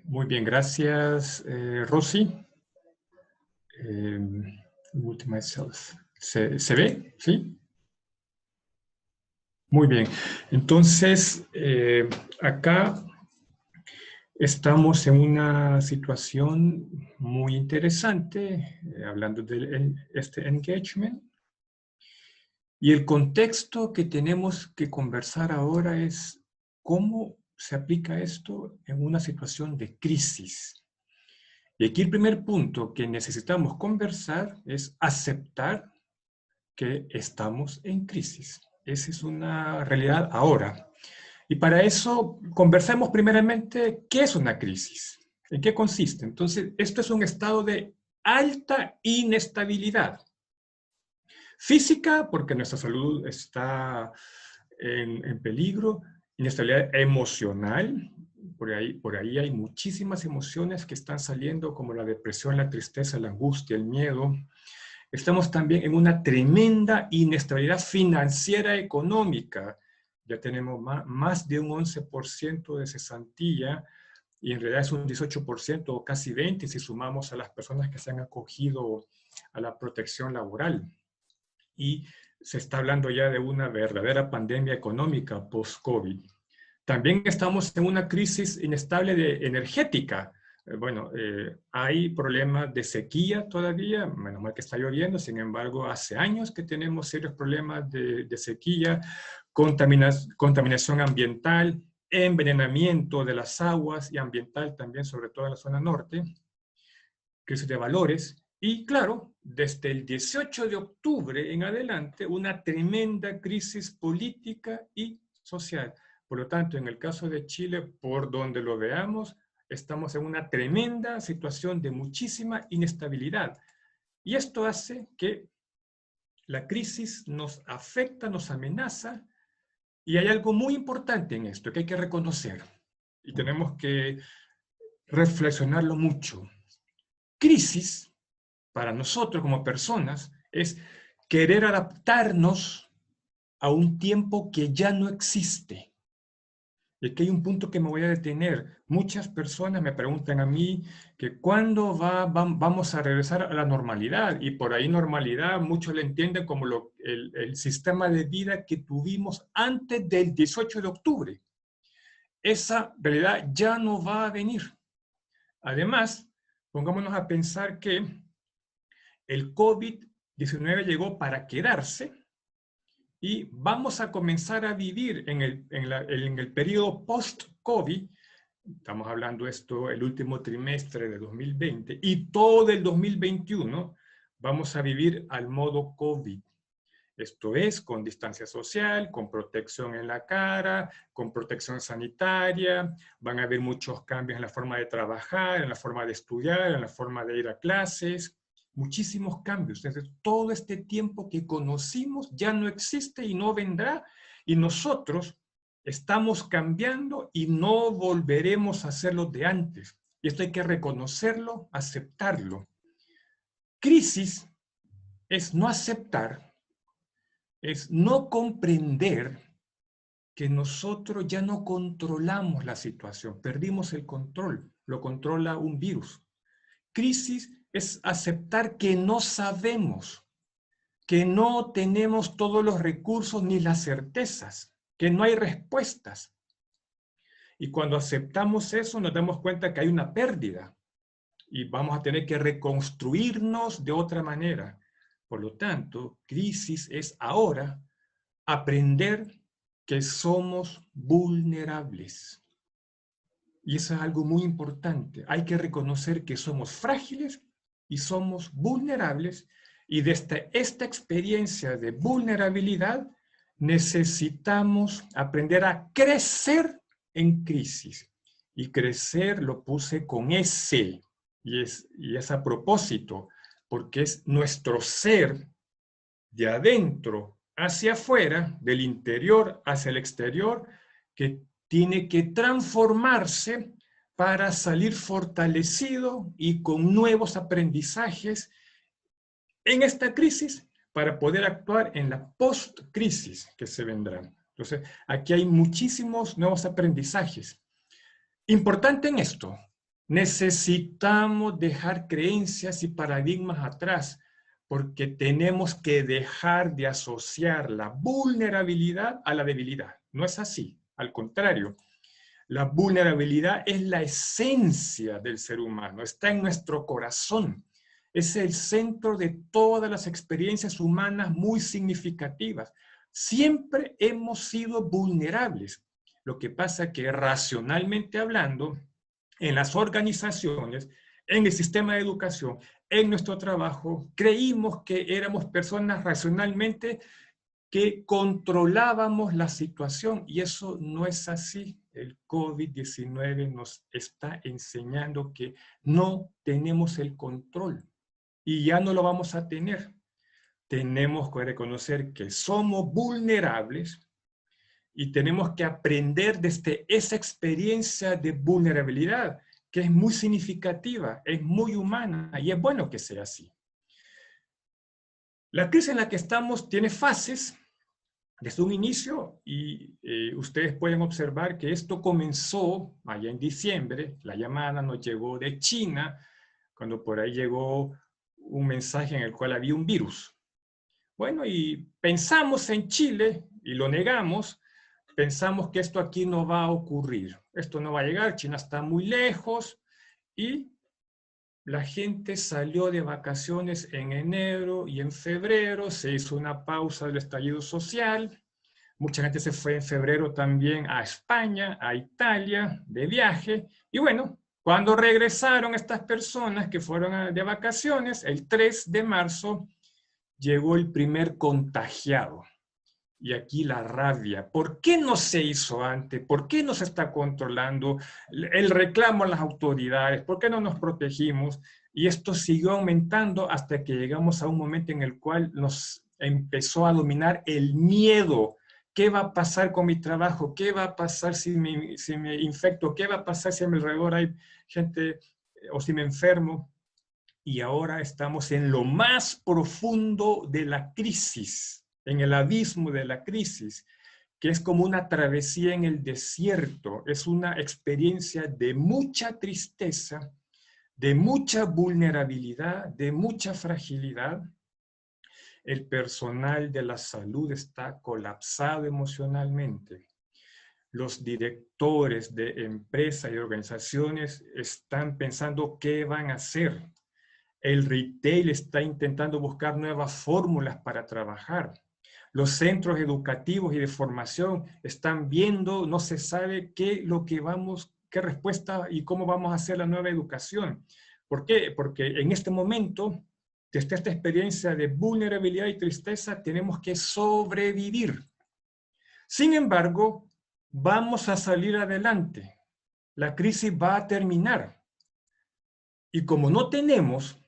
Speaker 4: Muy bien, gracias, Rosy. ¿Se ve? ¿Sí? Muy bien. Entonces, acá estamos en una situación muy interesante, hablando de este engagement. Y el contexto que tenemos que conversar ahora es cómo se aplica esto en una situación de crisis. Y aquí el primer punto que necesitamos conversar es aceptar que estamos en crisis. Esa es una realidad ahora. Y para eso conversemos primeramente qué es una crisis, en qué consiste. Entonces, esto es un estado de alta inestabilidad. Física, porque nuestra salud está en peligro. Inestabilidad emocional, por ahí hay muchísimas emociones que están saliendo, como la depresión, la tristeza, la angustia, el miedo. Estamos también en una tremenda inestabilidad financiera económica. Ya tenemos más de un 11% de cesantía, y en realidad es un 18% o casi 20% si sumamos a las personas que se han acogido a la protección laboral. Y se está hablando ya de una verdadera pandemia económica post-COVID. También estamos en una crisis inestable energética. Hay problemas de sequía todavía, menos mal que está lloviendo, sin embargo, hace años que tenemos serios problemas de sequía, contaminación ambiental, envenenamiento de las aguas y ambiental también, sobre todo en la zona norte, crisis de valores. Y claro, desde el 18 de octubre en adelante, una tremenda crisis política y social. Por lo tanto, en el caso de Chile, por donde lo veamos, estamos en una tremenda situación de muchísima inestabilidad. Y esto hace que la crisis nos afecta, nos amenaza, y hay algo muy importante en esto que hay que reconocer, y tenemos que reflexionarlo mucho. Crisis, para nosotros como personas, es querer adaptarnos a un tiempo que ya no existe. Y aquí hay un punto que me voy a detener. Muchas personas me preguntan a mí que cuándo vamos a regresar a la normalidad. Y por ahí normalidad, muchos le entienden como el sistema de vida que tuvimos antes del 18 de octubre. Esa realidad ya no va a venir. Además, pongámonos a pensar que el COVID-19 llegó para quedarse y vamos a comenzar a vivir en el periodo post-COVID. Estamos hablando esto el último trimestre de 2020 y todo el 2021 vamos a vivir al modo COVID. Esto es, con distancia social, con protección en la cara, con protección sanitaria. Van a haber muchos cambios en la forma de trabajar, en la forma de estudiar, en la forma de ir a clases. Muchísimos cambios. Desde todo este tiempo que conocimos ya no existe y no vendrá. Y nosotros estamos cambiando y no volveremos a hacer lo de antes. Y esto hay que reconocerlo, aceptarlo. Crisis es no aceptar, es no comprender que nosotros ya no controlamos la situación, perdimos el control, lo controla un virus. Crisis es aceptar que no sabemos, que no tenemos todos los recursos ni las certezas, que no hay respuestas. Y cuando aceptamos eso nos damos cuenta que hay una pérdida y vamos a tener que reconstruirnos de otra manera. Por lo tanto, crisis es ahora aprender que somos vulnerables. Y eso es algo muy importante. Hay que reconocer que somos frágiles y somos vulnerables. Y desde esta experiencia de vulnerabilidad necesitamos aprender a crecer en crisis. Y crecer lo puse con S. Y es a propósito, porque es nuestro ser de adentro hacia afuera, del interior hacia el exterior, que tiene que transformarse para salir fortalecido y con nuevos aprendizajes en esta crisis para poder actuar en la post-crisis que se vendrán. Entonces, aquí hay muchísimos nuevos aprendizajes. Importante en esto, necesitamos dejar creencias y paradigmas atrás, porque tenemos que dejar de asociar la vulnerabilidad a la debilidad. No es así, al contrario. La vulnerabilidad es la esencia del ser humano, está en nuestro corazón. Es el centro de todas las experiencias humanas muy significativas. Siempre hemos sido vulnerables. Lo que pasa es que racionalmente hablando, en las organizaciones, en el sistema de educación, en nuestro trabajo, creímos que éramos personas racionalmente que controlábamos la situación y eso no es así. El COVID-19 nos está enseñando que no tenemos el control y ya no lo vamos a tener. Tenemos que reconocer que somos vulnerables y tenemos que aprender desde esa experiencia de vulnerabilidad, que es muy significativa, es muy humana y es bueno que sea así. La crisis en la que estamos tiene fases desde un inicio y ustedes pueden observar que esto comenzó allá en diciembre. La llamada nos llegó de China, cuando por ahí llegó un mensaje en el cual había un virus. Bueno, y pensamos en Chile y lo negamos. Pensamos que esto aquí no va a ocurrir, esto no va a llegar, China está muy lejos y la gente salió de vacaciones en enero y en febrero, se hizo una pausa del estallido social, mucha gente se fue en febrero también a España, a Italia, de viaje, y bueno, cuando regresaron estas personas que fueron de vacaciones, el 3 de marzo llegó el primer contagiado. Y aquí la rabia. ¿Por qué no se hizo antes? ¿Por qué no se está controlando? El reclamo a las autoridades. ¿Por qué no nos protegimos? Y esto siguió aumentando hasta que llegamos a un momento en el cual nos empezó a dominar el miedo. ¿Qué va a pasar con mi trabajo? ¿Qué va a pasar si me infecto? ¿Qué va a pasar si a mi alrededor hay gente o si me enfermo? Y ahora estamos en lo más profundo de la crisis. en el abismo de la crisis, que es como una travesía en el desierto, es una experiencia de mucha tristeza, de mucha vulnerabilidad, de mucha fragilidad. El personal de la salud está colapsado emocionalmente. Los directores de empresas y organizaciones están pensando qué van a hacer. El retail está intentando buscar nuevas fórmulas para trabajar. Los centros educativos y de formación están viendo, no se sabe qué respuesta y cómo vamos a hacer la nueva educación. ¿Por qué? Porque en este momento, desde esta experiencia de vulnerabilidad y tristeza, tenemos que sobrevivir. Sin embargo, vamos a salir adelante. La crisis va a terminar. Y como no tenemos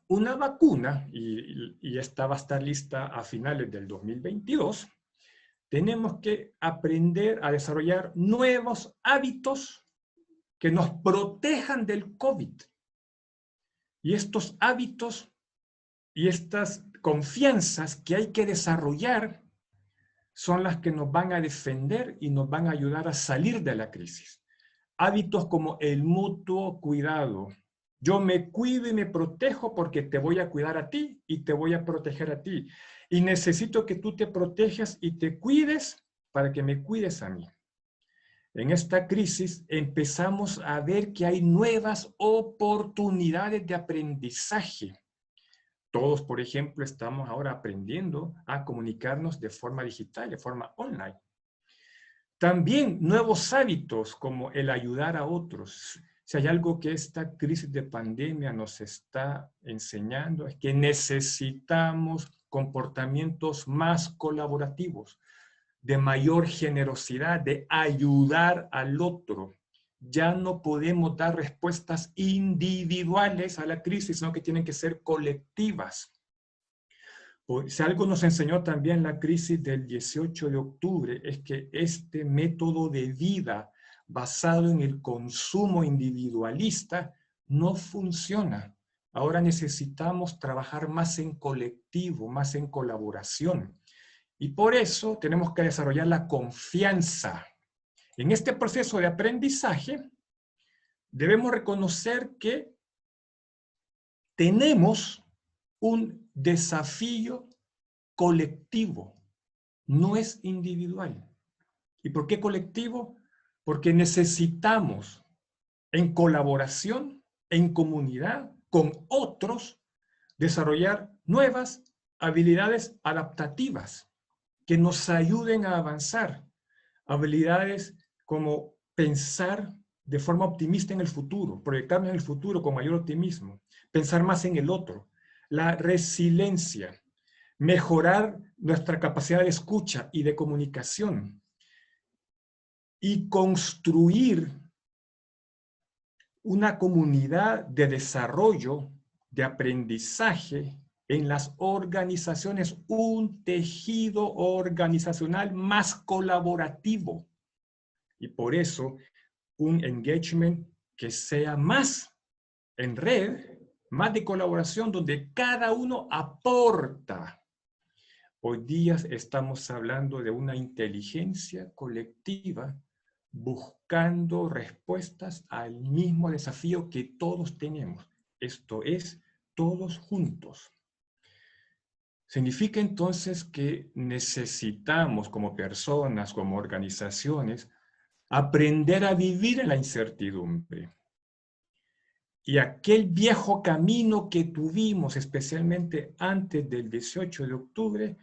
Speaker 4: una vacuna, y esta va a estar lista a finales del 2022, tenemos que aprender a desarrollar nuevos hábitos que nos protejan del COVID. Y estos hábitos y estas confianzas que hay que desarrollar son las que nos van a defender y nos van a ayudar a salir de la crisis. Hábitos como el mutuo cuidado. Yo me cuido y me protejo porque te voy a cuidar a ti y te voy a proteger a ti. Y necesito que tú te protejas y te cuides para que me cuides a mí. En esta crisis empezamos a ver que hay nuevas oportunidades de aprendizaje. Todos, por ejemplo, estamos ahora aprendiendo a comunicarnos de forma digital, de forma online. También nuevos hábitos como el ayudar a otros. Si hay algo que esta crisis de pandemia nos está enseñando es que necesitamos comportamientos más colaborativos, de mayor generosidad, de ayudar al otro. Ya no podemos dar respuestas individuales a la crisis, sino que tienen que ser colectivas. Si algo nos enseñó también la crisis del 18 de octubre, es que este método de vida basado en el consumo individualista no funciona. Ahora necesitamos trabajar más en colectivo, más en colaboración. Y por eso tenemos que desarrollar la confianza. En este proceso de aprendizaje, debemos reconocer que tenemos un desafío colectivo, no es individual. ¿Y por qué colectivo? Porque necesitamos en colaboración, en comunidad, con otros, desarrollar nuevas habilidades adaptativas que nos ayuden a avanzar. Habilidades como pensar de forma optimista en el futuro, proyectarnos en el futuro con mayor optimismo, pensar más en el otro, la resiliencia, mejorar nuestra capacidad de escucha y de comunicación y construir una comunidad de desarrollo, de aprendizaje en las organizaciones, un tejido organizacional más colaborativo. Y por eso, un engagement que sea más en red, más de colaboración, donde cada uno aporta. Hoy día estamos hablando de una inteligencia colectiva buscando respuestas al mismo desafío que todos tenemos. Esto es, todos juntos. Significa entonces que necesitamos como personas, como organizaciones, aprender a vivir en la incertidumbre. Y aquel viejo camino que tuvimos, especialmente antes del 18 de octubre,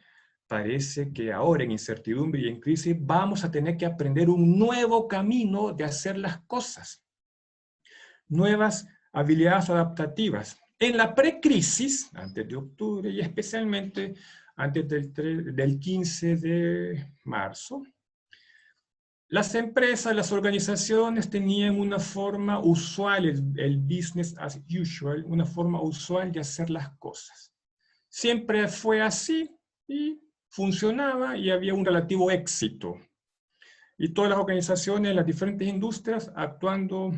Speaker 4: parece que ahora en incertidumbre y en crisis vamos a tener que aprender un nuevo camino de hacer las cosas. Nuevas habilidades adaptativas. En la precrisis, antes de octubre y especialmente antes del 15 de marzo, las empresas, las organizaciones tenían una forma usual, el business as usual, una forma usual de hacer las cosas. Siempre fue así y funcionaba y había un relativo éxito. Y todas las organizaciones, las diferentes industrias, actuando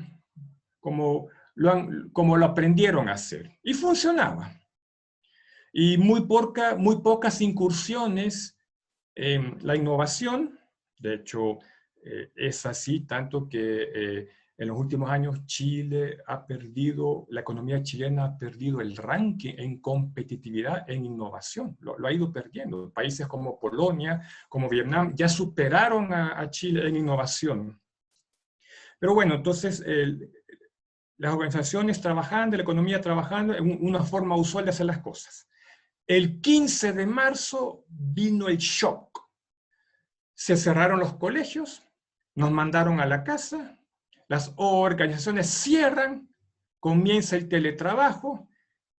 Speaker 4: como lo aprendieron a hacer. Y funcionaba. y muy pocas incursiones en la innovación. De hecho, es así tanto que en los últimos años la economía chilena ha perdido el ranking en competitividad en innovación, lo ha ido perdiendo. Países como Polonia, como Vietnam, ya superaron a Chile en innovación. Pero bueno, entonces las organizaciones trabajando, la economía trabajando, en una forma usual de hacer las cosas. El 15 de marzo vino el shock. Se cerraron los colegios, nos mandaron a la casa, las organizaciones cierran, comienza el teletrabajo,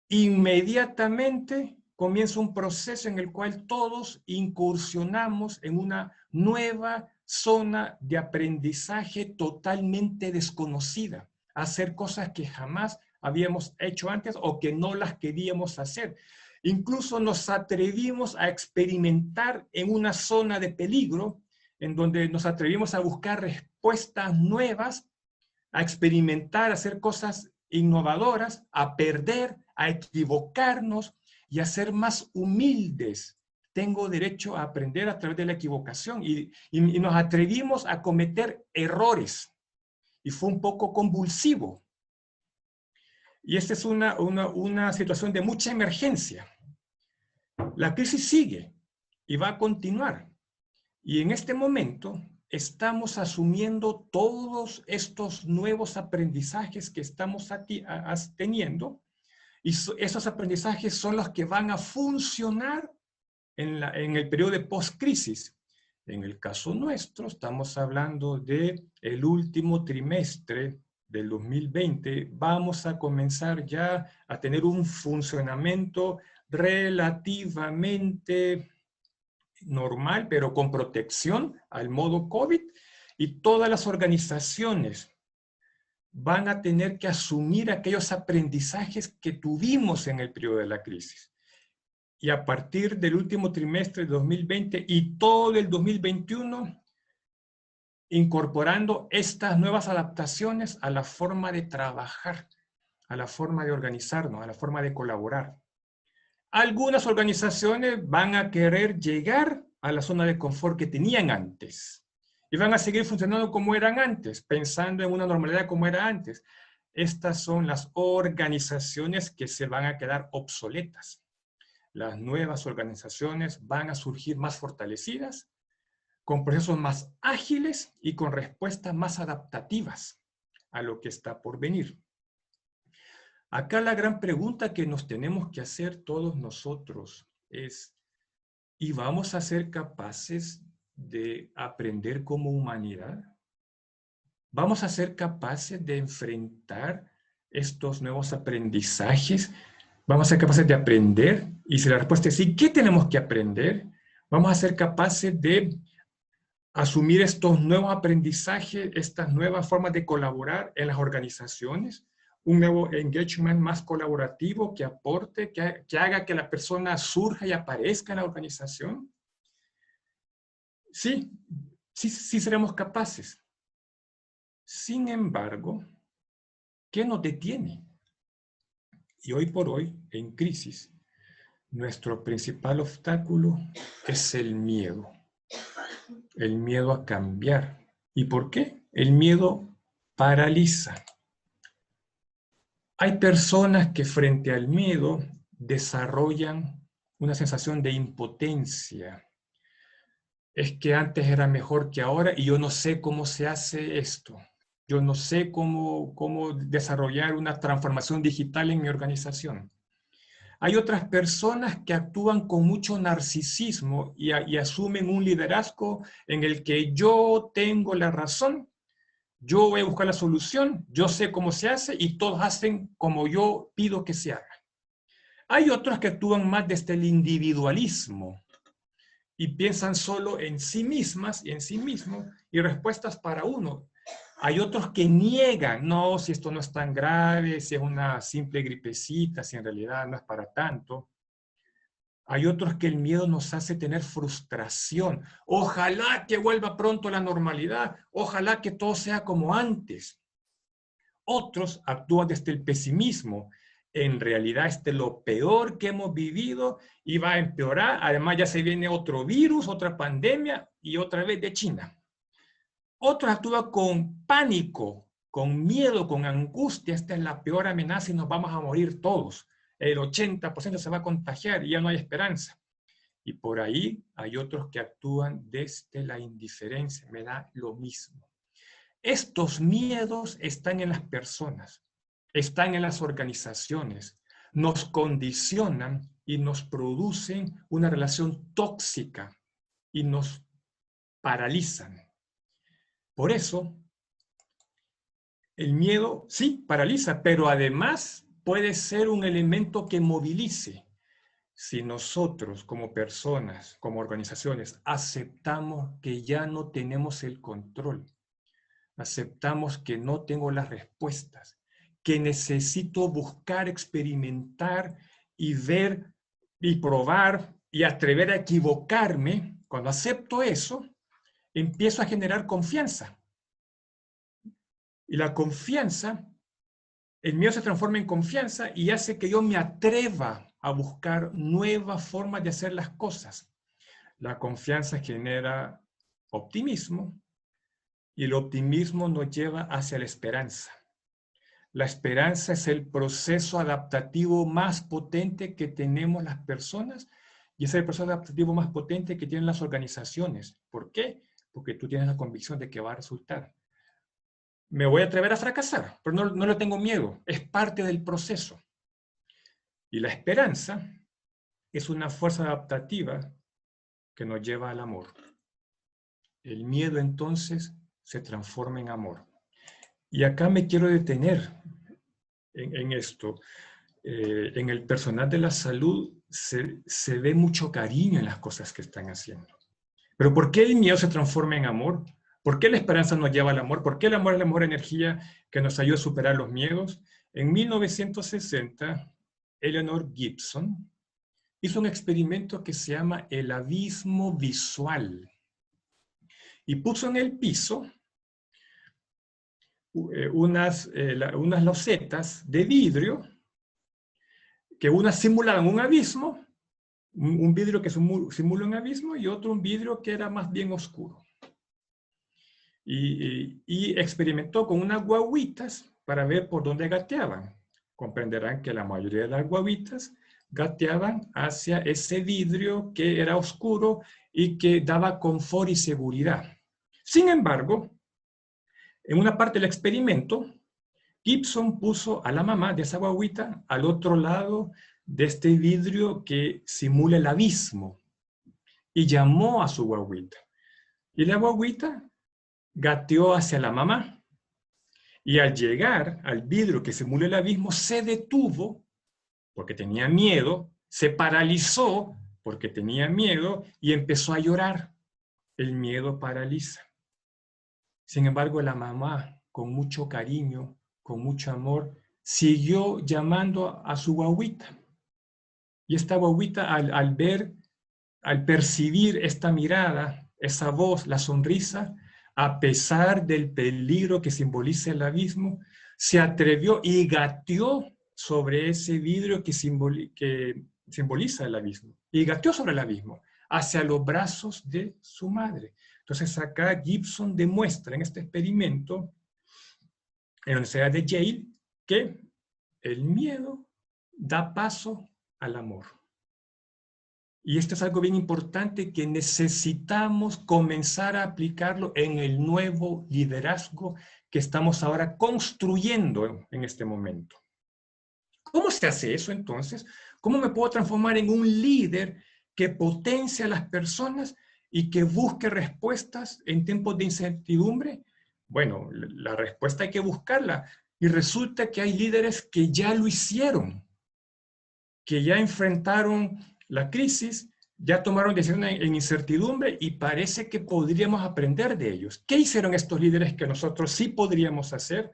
Speaker 4: inmediatamente comienza un proceso en el cual todos incursionamos en una nueva zona de aprendizaje totalmente desconocida, hacer cosas que jamás habíamos hecho antes o que no las queríamos hacer. Incluso nos atrevimos a experimentar en una zona de peligro, en donde nos atrevimos a buscar respuestas nuevas, a experimentar, a hacer cosas innovadoras, a perder, a equivocarnos y a ser más humildes. Tengo derecho a aprender a través de la equivocación y nos atrevimos a cometer errores. Y fue un poco convulsivo. Y esta es una situación de mucha emergencia. La crisis sigue y va a continuar. Y en este momento estamos asumiendo todos estos nuevos aprendizajes que estamos teniendo, y esos aprendizajes son los que van a funcionar en el periodo de post-crisis. En el caso nuestro, estamos hablando del último trimestre del 2020. Vamos a comenzar ya a tener un funcionamiento relativamente normal, pero con protección al modo COVID, y todas las organizaciones van a tener que asumir aquellos aprendizajes que tuvimos en el periodo de la crisis. Y a partir del último trimestre de 2020 y todo el 2021, incorporando estas nuevas adaptaciones a la forma de trabajar, a la forma de organizarnos, a la forma de colaborar. Algunas organizaciones van a querer llegar a la zona de confort que tenían antes y van a seguir funcionando como eran antes, pensando en una normalidad como era antes. Estas son las organizaciones que se van a quedar obsoletas. Las nuevas organizaciones van a surgir más fortalecidas, con procesos más ágiles y con respuestas más adaptativas a lo que está por venir. Acá la gran pregunta que nos tenemos que hacer todos nosotros es, ¿y vamos a ser capaces de aprender como humanidad? ¿Vamos a ser capaces de enfrentar estos nuevos aprendizajes? ¿Vamos a ser capaces de aprender? Y si la respuesta es sí, ¿qué tenemos que aprender? ¿Vamos a ser capaces de asumir estos nuevos aprendizajes, estas nuevas formas de colaborar en las organizaciones? Un nuevo engagement más colaborativo que aporte, que haga que la persona surja y aparezca en la organización. Sí seremos capaces. Sin embargo, ¿qué nos detiene? Y hoy por hoy, en crisis, nuestro principal obstáculo es el miedo. El miedo a cambiar. ¿Y por qué? El miedo paraliza. Hay personas que frente al miedo desarrollan una sensación de impotencia. Es que antes era mejor que ahora y yo no sé cómo se hace esto. Yo no sé cómo desarrollar una transformación digital en mi organización. Hay otras personas que actúan con mucho narcisismo y asumen un liderazgo en el que yo tengo la razón, yo voy a buscar la solución, yo sé cómo se hace y todos hacen como yo pido que se haga. Hay otros que actúan más desde el individualismo y piensan solo en sí mismas y en sí mismo y respuestas para uno. Hay otros que niegan, no, si esto no es tan grave, si es una simple gripecita, si en realidad no es para tanto. Hay otros que el miedo nos hace tener frustración. Ojalá que vuelva pronto la normalidad, ojalá que todo sea como antes. Otros actúan desde el pesimismo. en realidad este es lo peor que hemos vivido y va a empeorar. Además ya se viene otro virus, otra pandemia y otra vez de China. Otros actúan con pánico, con miedo, con angustia. Esta es la peor amenaza y nos vamos a morir todos. El 80% se va a contagiar y ya no hay esperanza. Y por ahí hay otros que actúan desde la indiferencia. Me da lo mismo. Estos miedos están en las personas, están en las organizaciones, nos condicionan y nos producen una relación tóxica y nos paralizan. Por eso, el miedo sí paraliza, pero además puede ser un elemento que movilice. Si nosotros como personas, como organizaciones, aceptamos que ya no tenemos el control, aceptamos que no tengo las respuestas, que necesito buscar, experimentar y ver y probar y atrever a equivocarme, cuando acepto eso, empiezo a generar confianza. Y la confianza, el miedo se transforma en confianza y hace que yo me atreva a buscar nuevas formas de hacer las cosas. La confianza genera optimismo y el optimismo nos lleva hacia la esperanza. La esperanza es el proceso adaptativo más potente que tenemos las personas y es el proceso adaptativo más potente que tienen las organizaciones. ¿Por qué? Porque tú tienes la convicción de que va a resultar. Me voy a atrever a fracasar, pero no le tengo miedo. Es parte del proceso. Y la esperanza es una fuerza adaptativa que nos lleva al amor. El miedo entonces se transforma en amor. Y acá me quiero detener en esto. En el personal de la salud se ve mucho cariño en las cosas que están haciendo. Pero ¿por qué el miedo se transforma en amor? ¿Por qué la esperanza nos lleva al amor? ¿Por qué el amor es la mejor energía que nos ayuda a superar los miedos? En 1960, Eleanor Gibson hizo un experimento que se llama el abismo visual. Y puso en el piso unas losetas de vidrio que unas simulaban un abismo, un vidrio que simula un abismo y otro un vidrio que era más bien oscuro. Y experimentó con unas guaguitas para ver por dónde gateaban. Comprenderán que la mayoría de las guaguitas gateaban hacia ese vidrio que era oscuro y que daba confort y seguridad. Sin embargo, en una parte del experimento, Gibson puso a la mamá de esa guaguita al otro lado de este vidrio que simula el abismo y llamó a su guaguita. Y la guaguita gateó hacia la mamá y al llegar al vidrio que simula el abismo se detuvo porque tenía miedo, se paralizó porque tenía miedo y empezó a llorar. El miedo paraliza. Sin embargo, la mamá, con mucho cariño, con mucho amor, siguió llamando a su guaguita. Y esta guaguita, al percibir esta mirada, esa voz, la sonrisa, a pesar del peligro que simboliza el abismo, se atrevió y gateó sobre ese vidrio que simboliza el abismo. Y gateó sobre el abismo, hacia los brazos de su madre. Entonces acá Gibson demuestra en este experimento, en la Universidad de Yale, que el miedo da paso al amor. Y esto es algo bien importante que necesitamos comenzar a aplicarlo en el nuevo liderazgo que estamos ahora construyendo en este momento. ¿Cómo se hace eso entonces? ¿Cómo me puedo transformar en un líder que potencie a las personas y que busque respuestas en tiempos de incertidumbre? Bueno, la respuesta hay que buscarla. Y resulta que hay líderes que ya lo hicieron, que ya enfrentaron la crisis, ya tomaron decisiones en incertidumbre y parece que podríamos aprender de ellos. ¿Qué hicieron estos líderes que nosotros sí podríamos hacer?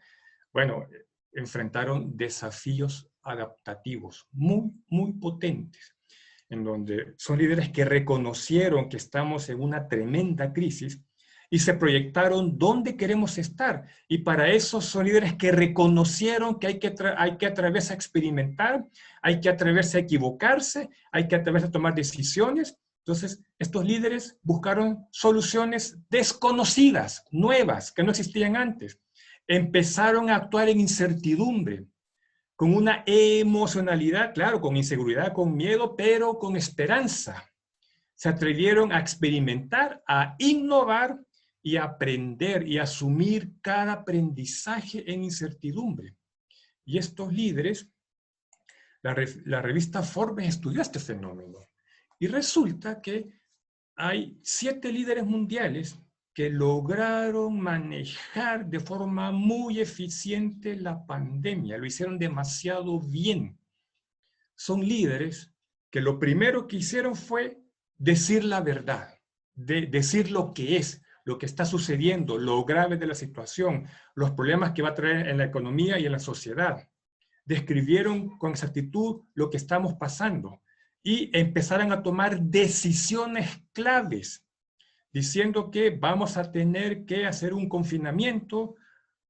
Speaker 4: Bueno, enfrentaron desafíos adaptativos muy, muy potentes, en donde son líderes que reconocieron que estamos en una tremenda crisis y se proyectaron dónde queremos estar. Y para eso son líderes que reconocieron que hay que atreverse a experimentar, hay que atreverse a equivocarse, hay que atreverse a tomar decisiones. Entonces, estos líderes buscaron soluciones desconocidas, nuevas, que no existían antes. Empezaron a actuar en incertidumbre, con una emocionalidad, claro, con inseguridad, con miedo, pero con esperanza. Se atrevieron a experimentar, a innovar y a aprender y asumir cada aprendizaje en incertidumbre. Y estos líderes, la revista Forbes estudió este fenómeno. Y resulta que hay 7 líderes mundiales que lograron manejar de forma muy eficiente la pandemia. Lo hicieron demasiado bien. Son líderes que lo primero que hicieron fue decir la verdad, decir lo que es, lo que está sucediendo, lo grave de la situación, los problemas que va a traer en la economía y en la sociedad. Describieron con exactitud lo que estamos pasando y empezaron a tomar decisiones claves, diciendo que vamos a tener que hacer un confinamiento,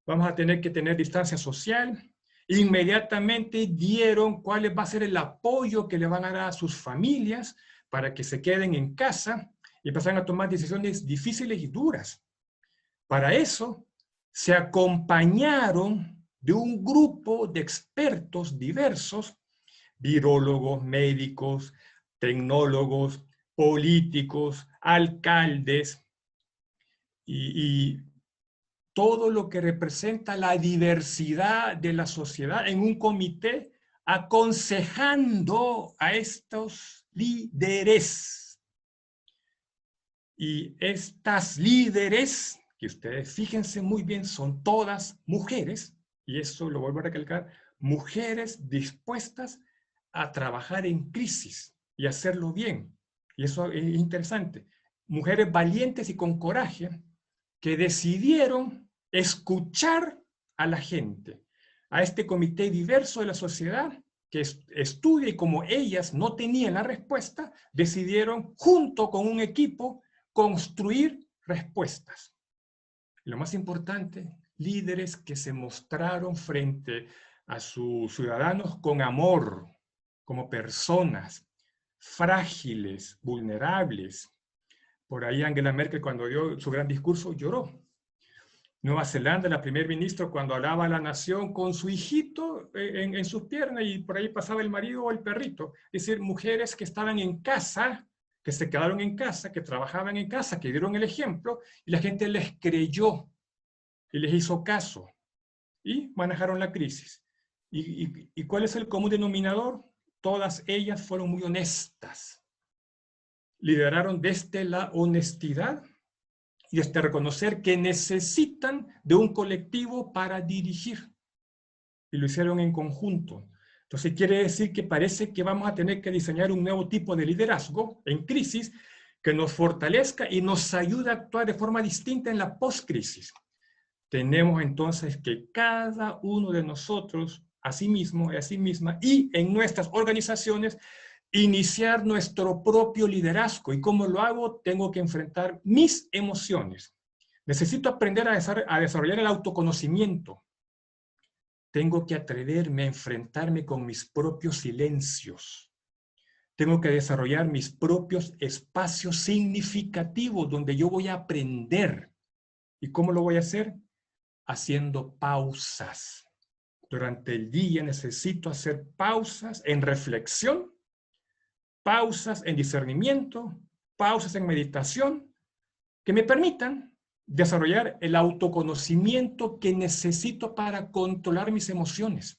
Speaker 4: vamos a tener que tener distancia social. Inmediatamente dieron cuál va a ser el apoyo que le van a dar a sus familias para que se queden en casa y empezaron a tomar decisiones difíciles y duras. Para eso se acompañaron de un grupo de expertos diversos, virólogos, médicos, tecnólogos, políticos, alcaldes y todo lo que representa la diversidad de la sociedad en un comité aconsejando a estos líderes. Y estas líderes, que ustedes fíjense muy bien, son todas mujeres, y eso lo vuelvo a recalcar, mujeres dispuestas a trabajar en crisis y hacerlo bien. Y eso es interesante. Mujeres valientes y con coraje que decidieron escuchar a la gente, a este comité diverso de la sociedad que estudia, y como ellas no tenían la respuesta, decidieron junto con un equipo construir respuestas. Y lo más importante, líderes que se mostraron frente a sus ciudadanos con amor, como personas frágiles, vulnerables. Por ahí Angela Merkel, cuando dio su gran discurso, lloró. Nueva Zelanda, la primer ministro, cuando hablaba a la nación con su hijito en sus piernas, y por ahí pasaba el marido o el perrito. Es decir, mujeres que estaban en casa, que se quedaron en casa, que trabajaban en casa, que dieron el ejemplo, y la gente les creyó y les hizo caso. Y manejaron la crisis. ¿Y cuál es el común denominador? Todas ellas fueron muy honestas. Lideraron desde la honestidad y desde reconocer que necesitan de un colectivo para dirigir. Y lo hicieron en conjunto. Entonces quiere decir que parece que vamos a tener que diseñar un nuevo tipo de liderazgo en crisis que nos fortalezca y nos ayude a actuar de forma distinta en la post-crisis. Tenemos entonces que cada uno de nosotros, a sí mismo, a sí misma, y en nuestras organizaciones, iniciar nuestro propio liderazgo. ¿Y cómo lo hago? Tengo que enfrentar mis emociones. Necesito aprender a desarrollar el autoconocimiento. Tengo que atreverme a enfrentarme con mis propios silencios. Tengo que desarrollar mis propios espacios significativos donde yo voy a aprender. ¿Y cómo lo voy a hacer? Haciendo pausas. Durante el día necesito hacer pausas en reflexión, pausas en discernimiento, pausas en meditación, que me permitan desarrollar el autoconocimiento que necesito para controlar mis emociones.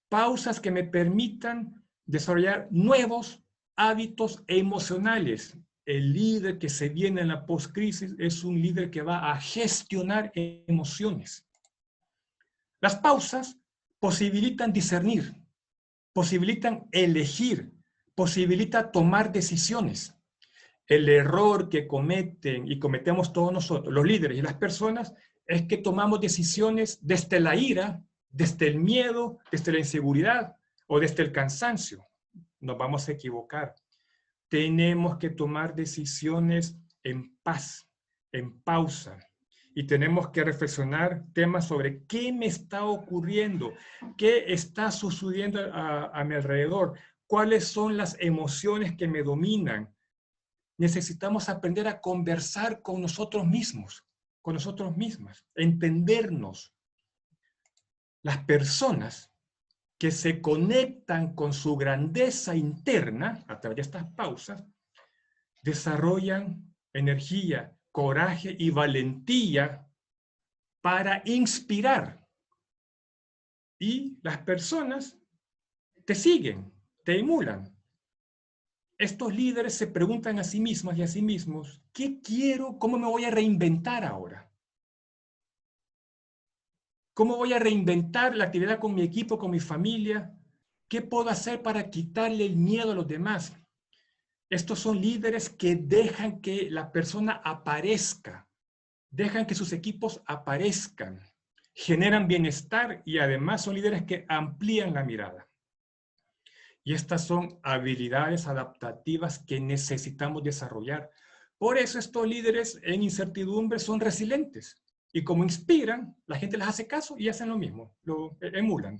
Speaker 4: Pausas que me permitan desarrollar nuevos hábitos emocionales. El líder que se viene en la post-crisis es un líder que va a gestionar emociones. Las pausas posibilitan discernir, posibilitan elegir, posibilita tomar decisiones. El error que cometen y cometemos todos nosotros, los líderes y las personas, es que tomamos decisiones desde la ira, desde el miedo, desde la inseguridad o desde el cansancio. Nos vamos a equivocar. Tenemos que tomar decisiones en paz, en pausa. Y tenemos que reflexionar temas sobre qué me está ocurriendo, qué está sucediendo a mi alrededor, cuáles son las emociones que me dominan. Necesitamos aprender a conversar con nosotros mismos, con nosotros mismas, entendernos. Las personas que se conectan con su grandeza interna a través de estas pausas, desarrollan energía, coraje y valentía para inspirar. Y las personas te siguen, te emulan. Estos líderes se preguntan a sí mismas y a sí mismos, ¿qué quiero? ¿Cómo me voy a reinventar ahora? ¿Cómo voy a reinventar la actividad con mi equipo, con mi familia? ¿Qué puedo hacer para quitarle el miedo a los demás? Estos son líderes que dejan que la persona aparezca, dejan que sus equipos aparezcan, generan bienestar y además son líderes que amplían la mirada. Y estas son habilidades adaptativas que necesitamos desarrollar. Por eso estos líderes en incertidumbre son resilientes. Y como inspiran, la gente les hace caso y hacen lo mismo, lo emulan.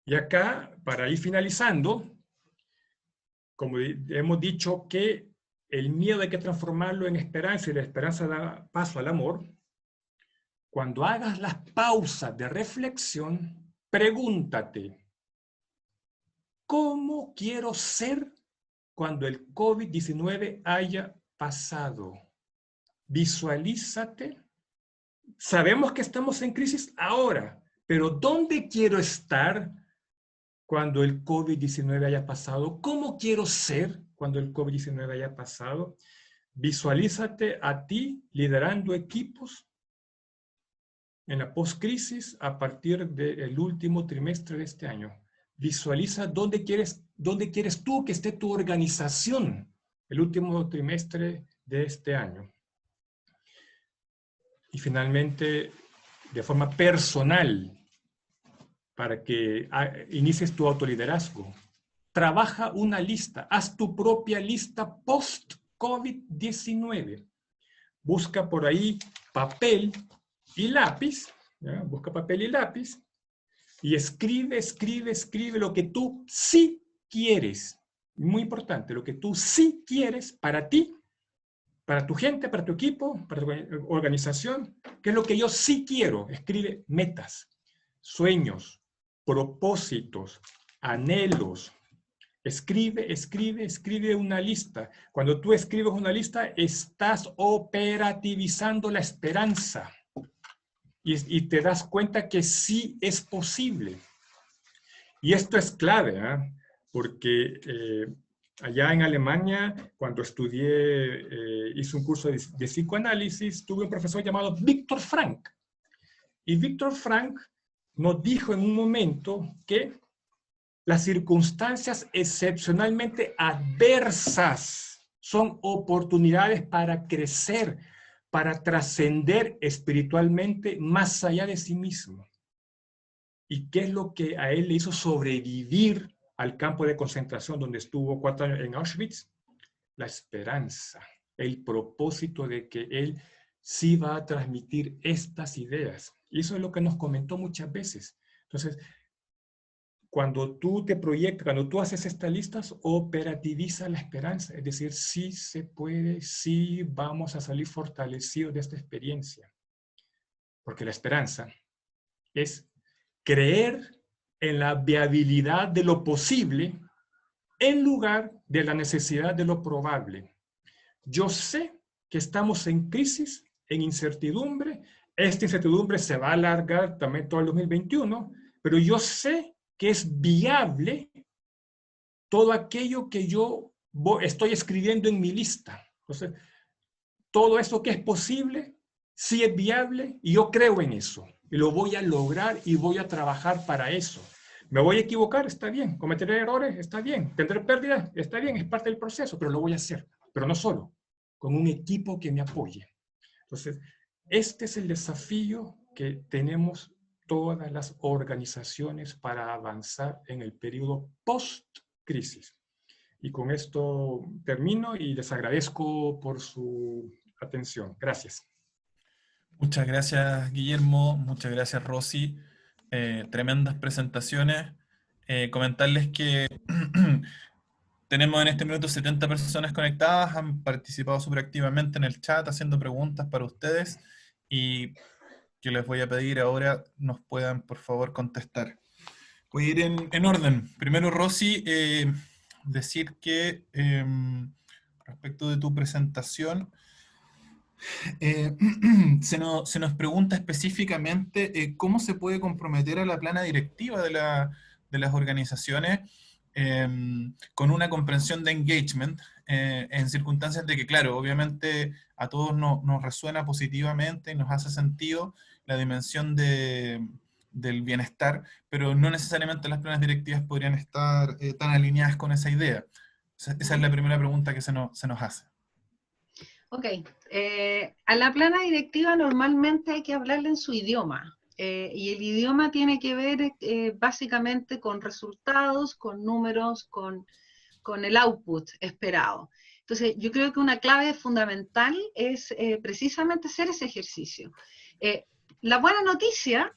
Speaker 4: Y acá, para ir finalizando, como hemos dicho que el miedo hay que transformarlo en esperanza y la esperanza da paso al amor, cuando hagas las pausas de reflexión, pregúntate, ¿cómo quiero ser cuando el COVID-19 haya pasado? Visualízate. Sabemos que estamos en crisis ahora, pero ¿dónde quiero estar cuando el COVID-19 haya pasado? ¿Cómo quiero ser cuando el COVID-19 haya pasado? Visualízate a ti liderando equipos en la post-crisis a partir del último trimestre de este año. Visualiza dónde quieres tú que esté tu organización el último trimestre de este año. Y finalmente, de forma personal, para que inicies tu autoliderazgo, trabaja una lista, haz tu propia lista post-COVID-19. Busca por ahí papel y lápiz, ¿ya? Busca papel y lápiz y escribe lo que tú sí quieres. Muy importante, lo que tú sí quieres para ti, para tu gente, para tu equipo, para tu organización. ¿Qué es lo que yo sí quiero? Escribe metas, sueños, propósitos, anhelos. Escribe una lista. Cuando tú escribes una lista, estás operativizando la esperanza. Y te das cuenta que sí es posible. Y esto es clave, ¿eh? Porque allá en Alemania, cuando estudié, hice un curso de psicoanálisis, tuve un profesor llamado Viktor Frankl. Y Viktor Frankl nos dijo en un momento que las circunstancias excepcionalmente adversas son oportunidades para crecer, para trascender espiritualmente más allá de sí mismo. ¿Y qué es lo que a él le hizo sobrevivir al campo de concentración donde estuvo 4 años en Auschwitz? La esperanza, el propósito de que él sí va a transmitir estas ideas. Y eso es lo que nos comentó muchas veces. Entonces, cuando tú te proyectas, cuando tú haces estas listas, operativiza la esperanza. Es decir, sí se puede, sí vamos a salir fortalecidos de esta experiencia. Porque la esperanza es creer en la viabilidad de lo posible en lugar de la necesidad de lo probable. Yo sé que estamos en crisis, en incertidumbre. Esta incertidumbre se va a alargar también todo el 2021, pero yo sé que es viable todo aquello que yo estoy escribiendo en mi lista. Entonces, todo eso que es posible, sí es viable y yo creo en eso. Y lo voy a lograr y voy a trabajar para eso. ¿Me voy a equivocar? Está bien. ¿Cometeré errores? Está bien. ¿Tendré pérdidas? Está bien. Es parte del proceso, pero lo voy a hacer. Pero no solo, con un equipo que me apoye. Entonces, este es el desafío que tenemos todas las organizaciones para avanzar en el periodo post-crisis. Y con esto termino y les agradezco por su atención. Gracias.
Speaker 2: Muchas gracias, Guillermo. Muchas gracias, Rosy. Tremendas presentaciones. Comentarles que tenemos en este minuto 70 personas conectadas, han participado súper activamente en el chat, haciendo preguntas para ustedes, y yo les voy a pedir ahora nos puedan, por favor, contestar. Voy a ir en orden. Primero, Rosy, decir que respecto de tu presentación, se nos pregunta específicamente cómo se puede comprometer a la plana directiva de las organizaciones con una comprensión de engagement en circunstancias de que, claro, obviamente a todos nos resuena positivamente y nos hace sentido la dimensión del bienestar, pero no necesariamente las planas directivas podrían estar tan alineadas con esa idea. Esa es la primera pregunta que se nos hace.
Speaker 3: Ok, a la plana directiva normalmente hay que hablarle en su idioma, y el idioma tiene que ver básicamente con resultados, con números, con el output esperado. Entonces, yo creo que una clave fundamental es precisamente hacer ese ejercicio. La buena noticia,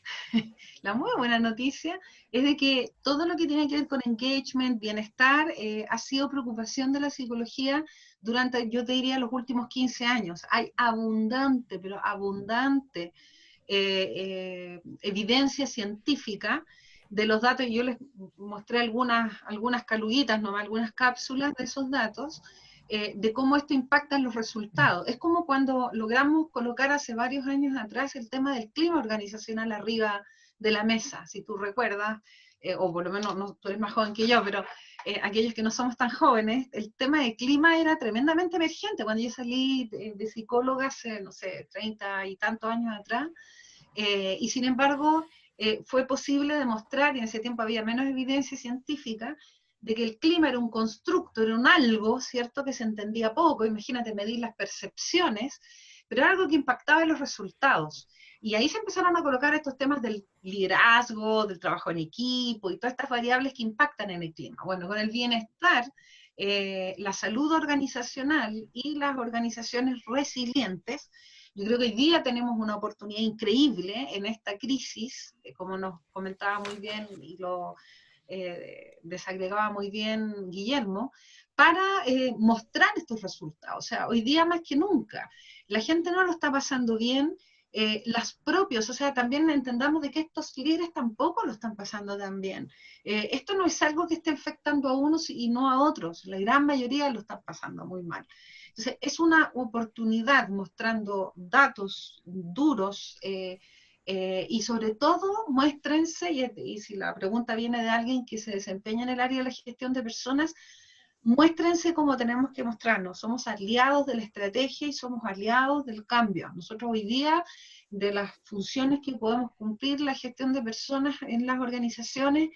Speaker 3: la muy buena noticia, es de que todo lo que tiene que ver con engagement, bienestar, ha sido preocupación de la psicología durante, yo te diría, los últimos 15 años. Hay abundante, pero abundante evidencia científica de los datos. Yo les mostré algunas caluguitas, ¿no? Algunas cápsulas de esos datos, de cómo esto impacta en los resultados. Es como cuando logramos colocar hace varios años atrás el tema del clima organizacional arriba de la mesa, si tú recuerdas, o por lo menos no, tú eres más joven que yo, pero aquellos que no somos tan jóvenes, el tema del clima era tremendamente emergente. Cuando yo salí de psicóloga hace, no sé, 30 y tantos años atrás, y sin embargo fue posible demostrar, y en ese tiempo había menos evidencia científica, de que el clima era un constructo, era un algo, ¿cierto?, que se entendía poco. Imagínate medir las percepciones, pero era algo que impactaba en los resultados. Y ahí se empezaron a colocar estos temas del liderazgo, del trabajo en equipo y todas estas variables que impactan en el clima. Bueno, con el bienestar, la salud organizacional y las organizaciones resilientes, yo creo que hoy día tenemos una oportunidad increíble en esta crisis, como nos comentaba muy bien y lo desagregaba muy bien Guillermo, para mostrar estos resultados. O sea, hoy día más que nunca, la gente no lo está pasando bien, las propias, o sea, también entendamos de que estos líderes tampoco lo están pasando tan bien. Esto no es algo que esté afectando a unos y no a otros, la gran mayoría lo están pasando muy mal. Entonces, es una oportunidad mostrando datos duros, y sobre todo muéstrense, y si la pregunta viene de alguien que se desempeña en el área de la gestión de personas, muéstrense como tenemos que mostrarnos. Somos aliados de la estrategia y somos aliados del cambio. Nosotros hoy día, de las funciones que podemos cumplir la gestión de personas en las organizaciones,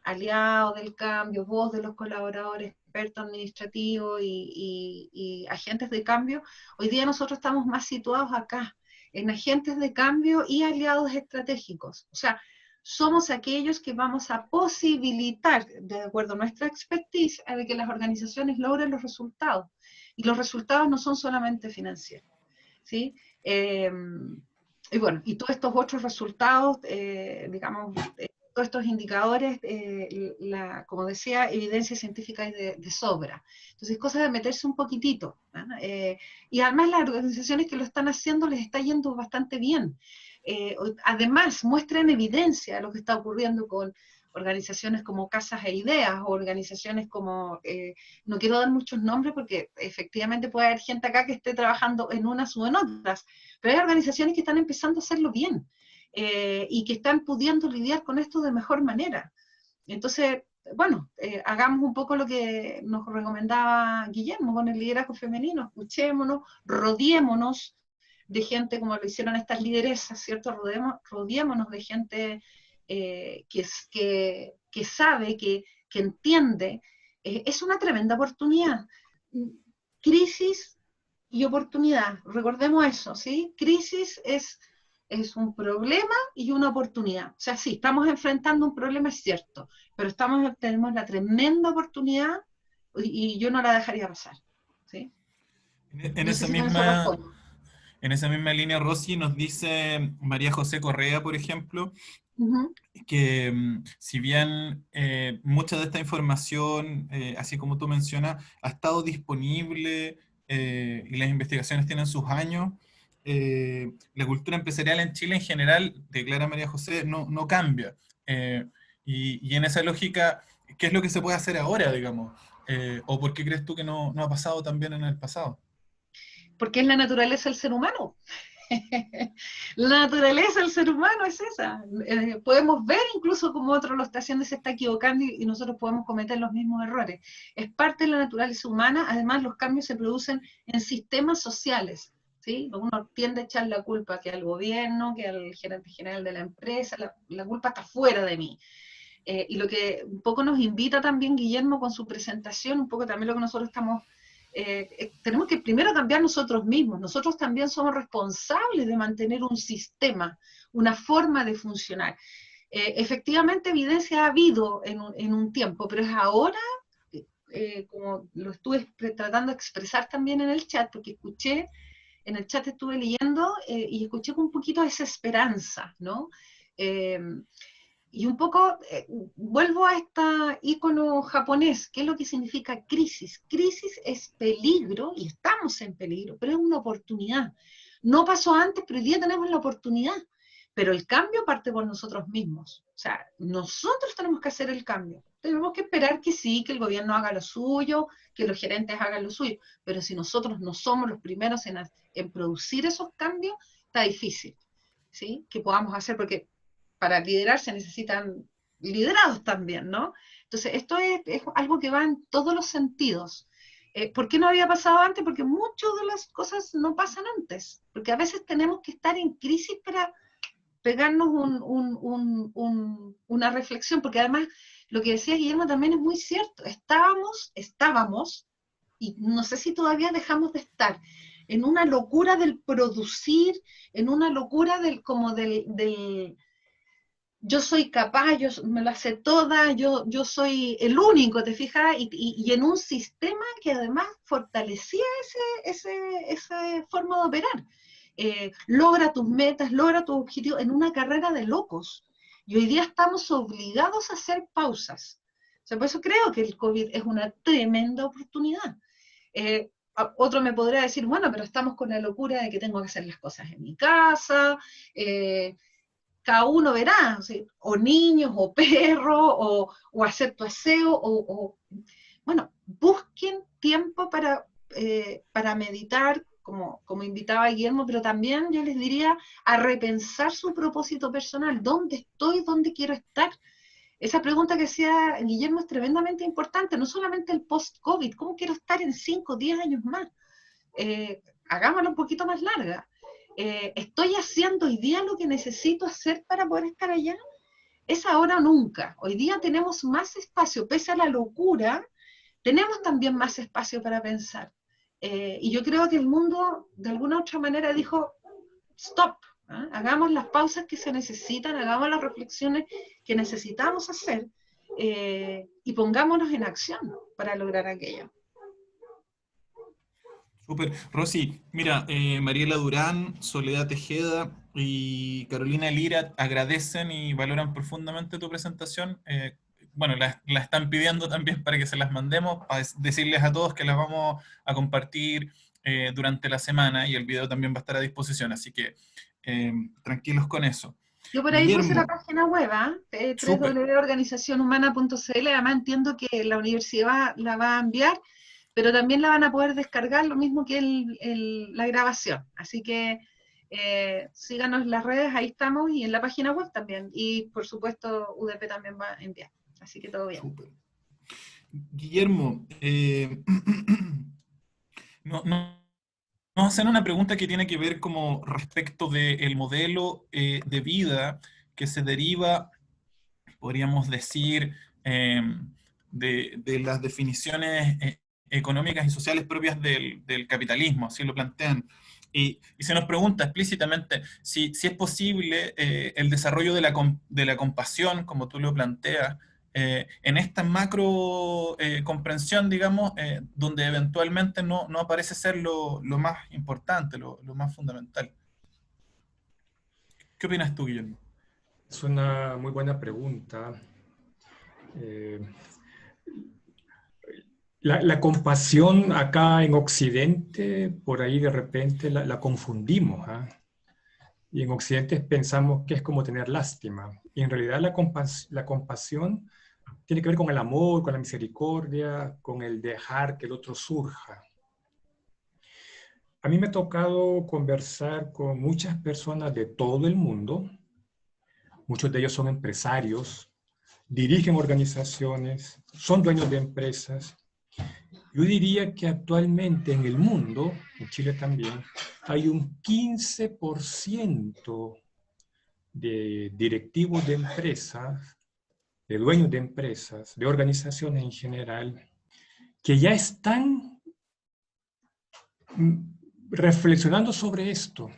Speaker 3: aliados del cambio, voz de los colaboradores, expertos administrativos y agentes de cambio, hoy día nosotros estamos más situados acá, en agentes de cambio y aliados estratégicos. O sea, somos aquellos que vamos a posibilitar, de acuerdo a nuestra expertise, a que las organizaciones logren los resultados. Y los resultados no son solamente financieros, ¿sí? Y bueno, y todos estos otros resultados, digamos, todos estos indicadores, como decía, evidencia científica es de sobra. Entonces, cosa de meterse un poquitito, ¿no? Y además las organizaciones que lo están haciendo les está yendo bastante bien. Además, muestran evidencia de lo que está ocurriendo con organizaciones como Casas e Ideas, o organizaciones como, no quiero dar muchos nombres porque efectivamente puede haber gente acá que esté trabajando en unas o en otras, pero hay organizaciones que están empezando a hacerlo bien, y que están pudiendo lidiar con esto de mejor manera. Entonces, bueno, hagamos un poco lo que nos recomendaba Guillermo con el liderazgo femenino, escuchémonos, rodeémonos de gente como lo hicieron estas lideresas, ¿cierto? Rodeémonos de gente que sabe, que entiende. Es una tremenda oportunidad. Crisis y oportunidad, recordemos eso, ¿sí? Crisis es un problema y una oportunidad. O sea, sí, estamos enfrentando un problema, es cierto, pero tenemos la tremenda oportunidad y yo no la dejaría pasar. ¿Sí?
Speaker 2: En
Speaker 3: No sé
Speaker 2: esa
Speaker 3: si con eso
Speaker 2: misma,
Speaker 3: respondo.
Speaker 2: en esa misma línea, Rosy, nos dice María José Correa, por ejemplo,
Speaker 3: Ujú.
Speaker 2: que si bien mucha de esta información, así como tú mencionas, ha estado disponible y las investigaciones tienen sus años, la cultura empresarial en Chile en general, declara María José, no cambia. Eh, y en esa lógica, ¿qué es lo que se puede hacer ahora, digamos? ¿O por qué crees tú que no ha pasado tan bien en el pasado?
Speaker 3: Porque es la naturaleza del ser humano. La naturaleza del ser humano es esa. Podemos ver incluso como otro lo está haciendo y se está equivocando y nosotros podemos cometer los mismos errores. Es parte de la naturaleza humana. Además, los cambios se producen en sistemas sociales. ¿Sí? Uno tiende a echar la culpa que al gobierno, que al gerente general de la empresa, la culpa está fuera de mí. Y lo que un poco nos invita también Guillermo con su presentación, un poco también lo que nosotros estamos, tenemos que primero cambiar nosotros mismos, nosotros también somos responsables de mantener un sistema, una forma de funcionar. Efectivamente, evidencia ha habido en un tiempo, pero es ahora, como lo estuve tratando de expresar también en el chat, porque escuché, en el chat estuve leyendo y escuché con un poquito de desesperanza, ¿no? Eh, y un poco vuelvo a este ícono japonés, ¿qué es lo que significa crisis? Crisis es peligro, y estamos en peligro, pero es una oportunidad. No pasó antes, pero hoy día tenemos la oportunidad. Pero el cambio parte por nosotros mismos. O sea, nosotros tenemos que hacer el cambio. Tenemos que esperar que sí, que el gobierno haga lo suyo, que los gerentes hagan lo suyo. Pero si nosotros no somos los primeros en producir esos cambios, está difícil, ¿sí? Que podamos hacer, porque para liderar se necesitan liderados también, ¿no? Entonces, esto es algo que va en todos los sentidos. ¿Por qué no había pasado antes? Porque muchas de las cosas no pasan antes, porque a veces tenemos que estar en crisis para pegarnos una reflexión, porque además lo que decía Guillermo también es muy cierto, estábamos, y no sé si todavía dejamos de estar, en una locura del producir, en una locura del yo soy capaz, yo me lo sé toda, yo soy el único, ¿te fijas? Y en un sistema que además fortalecía esa forma de operar. Logra tus metas, logra tus objetivos en una carrera de locos. Y hoy día estamos obligados a hacer pausas. O sea, por eso creo que el COVID es una tremenda oportunidad. Otro me podría decir, bueno, pero estamos con la locura de que tengo que hacer las cosas en mi casa, cada uno verá, ¿sí? O niños, o perros, o hacer tu aseo, bueno, busquen tiempo para meditar, como invitaba a Guillermo, pero también yo les diría a repensar su propósito personal, ¿dónde estoy? ¿Dónde quiero estar? Esa pregunta que hacía Guillermo es tremendamente importante, no solamente el post-COVID, ¿cómo quiero estar en 5 o 10 años más? Hagámosla un poquito más larga. ¿Estoy haciendo hoy día lo que necesito hacer para poder estar allá? Es ahora o nunca. Hoy día tenemos más espacio, pese a la locura, tenemos también más espacio para pensar. Y yo creo que el mundo, de alguna u otra manera, dijo, stop, ¿eh? Hagamos las pausas que se necesitan, hagamos las reflexiones que necesitamos hacer y pongámonos en acción para lograr aquello.
Speaker 2: Súper. Rosy, mira, Mariela Durán, Soledad Tejeda y Carolina Lira agradecen y valoran profundamente tu presentación. Bueno, la están pidiendo también para que se las mandemos, para decirles a todos que las vamos a compartir durante la semana y el video también va a estar a disposición, así que tranquilos con eso.
Speaker 3: Yo por ahí puse la
Speaker 2: Guillermo,
Speaker 3: página web,
Speaker 2: súper.
Speaker 3: www.organizacionhumana.cl, además entiendo que la universidad la va a enviar, pero también la van a poder descargar, lo mismo que la grabación. Así que síganos en las redes, ahí estamos, y en la página web también. Y por supuesto UDP también va a enviar. Así que todo bien.
Speaker 2: Súper. Guillermo, nos hacen una pregunta que tiene que ver como respecto del modelo de vida que se deriva, podríamos decir, de las definiciones económicas y sociales propias del capitalismo, así lo plantean. Y se nos pregunta explícitamente si es posible el desarrollo de la compasión, como tú lo planteas, en esta macro comprensión, digamos, donde eventualmente no aparece ser lo más importante, lo más fundamental. ¿Qué opinas tú, Guillermo?
Speaker 4: Es una muy buena pregunta. La compasión acá en Occidente, por ahí de repente la confundimos, ¿ah? Y en Occidente pensamos que es como tener lástima. Y en realidad la compasión tiene que ver con el amor, con la misericordia, con el dejar que el otro surja. A mí me ha tocado conversar con muchas personas de todo el mundo. Muchos de ellos son empresarios, dirigen organizaciones, son dueños de empresas. Yo diría que actualmente en el mundo, en Chile también, hay un 15% de directivos de empresas, de dueños de empresas, de organizaciones en general, que ya están reflexionando sobre esto,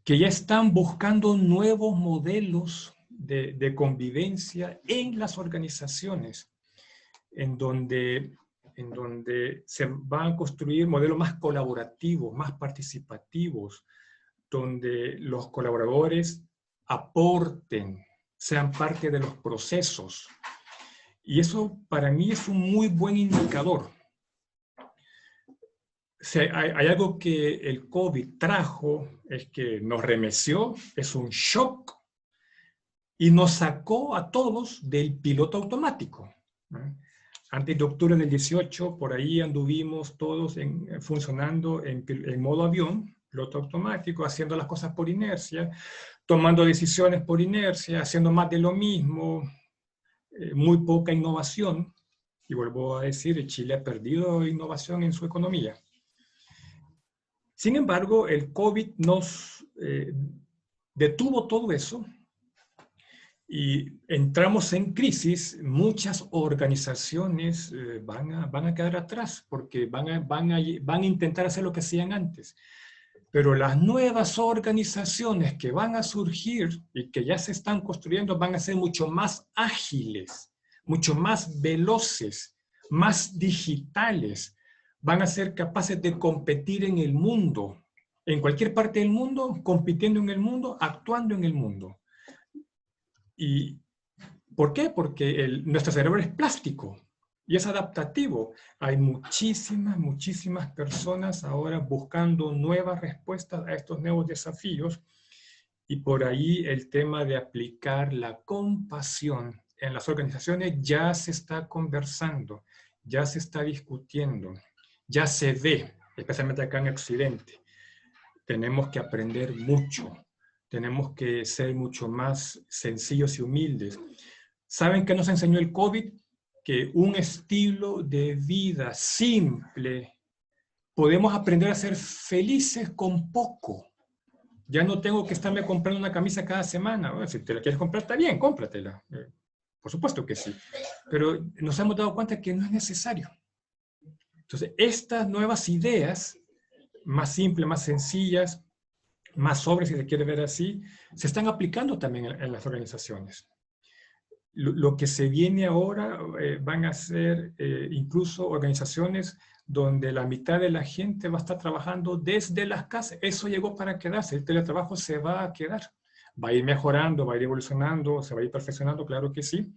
Speaker 4: que ya están buscando nuevos modelos de convivencia en las organizaciones, en donde se van a construir modelos más colaborativos, más participativos, donde los colaboradores aporten, sean parte de los procesos. Y eso para mí es un muy buen indicador. Hay algo que el COVID trajo, es que nos remeció, es un shock, y nos sacó a todos del piloto automático, ¿no? Antes de octubre del 18, por ahí anduvimos todos funcionando en modo avión, piloto automático, haciendo las cosas por inercia, tomando decisiones por inercia, haciendo más de lo mismo, muy poca innovación. Y vuelvo a decir, Chile ha perdido innovación en su economía. Sin embargo, el COVID nos detuvo todo eso y entramos en crisis. Muchas organizaciones van a quedar atrás porque van a intentar hacer lo que hacían antes. Pero las nuevas organizaciones que van a surgir y que ya se están construyendo van a ser mucho más ágiles, mucho más veloces, más digitales. Van a ser capaces de competir en el mundo, en cualquier parte del mundo, compitiendo en el mundo, actuando en el mundo. ¿Y por qué? Porque nuestro cerebro es plástico y es adaptativo. Hay muchísimas personas ahora buscando nuevas respuestas a estos nuevos desafíos, y por ahí el tema de aplicar la compasión en las organizaciones ya se está conversando, ya se está discutiendo, ya se ve, especialmente acá en Occidente. Tenemos que aprender mucho, tenemos que ser mucho más sencillos y humildes. ¿Saben qué nos enseñó el COVID? Que un estilo de vida simple, podemos aprender a ser felices con poco. Ya no tengo que estarme comprando una camisa cada semana. Bueno, si te la quieres comprar, está bien, cómpratela. Por supuesto que sí. Pero nos hemos dado cuenta que no es necesario. Entonces, estas nuevas ideas, más simples, más sencillas, más sobres, si se quiere ver así, se están aplicando también en las organizaciones. Lo que se viene ahora van a ser incluso organizaciones donde la mitad de la gente va a estar trabajando desde las casas. Eso llegó para quedarse. El teletrabajo se va a quedar. Va a ir mejorando, va a ir evolucionando, se va a ir perfeccionando, claro que sí.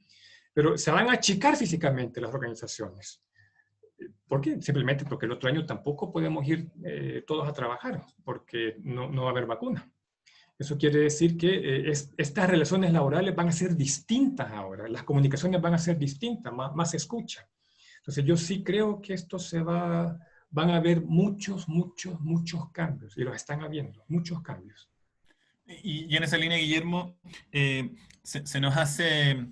Speaker 4: Pero se van a achicar físicamente las organizaciones. ¿Por qué? Simplemente porque el otro año tampoco podemos ir todos a trabajar, porque no va a haber vacuna. Eso quiere decir que estas relaciones laborales van a ser distintas ahora, las comunicaciones van a ser distintas, más escucha. Entonces yo sí creo que esto van a haber muchos cambios, y los están habiendo, muchos cambios.
Speaker 2: Y en esa línea, Guillermo, se nos hace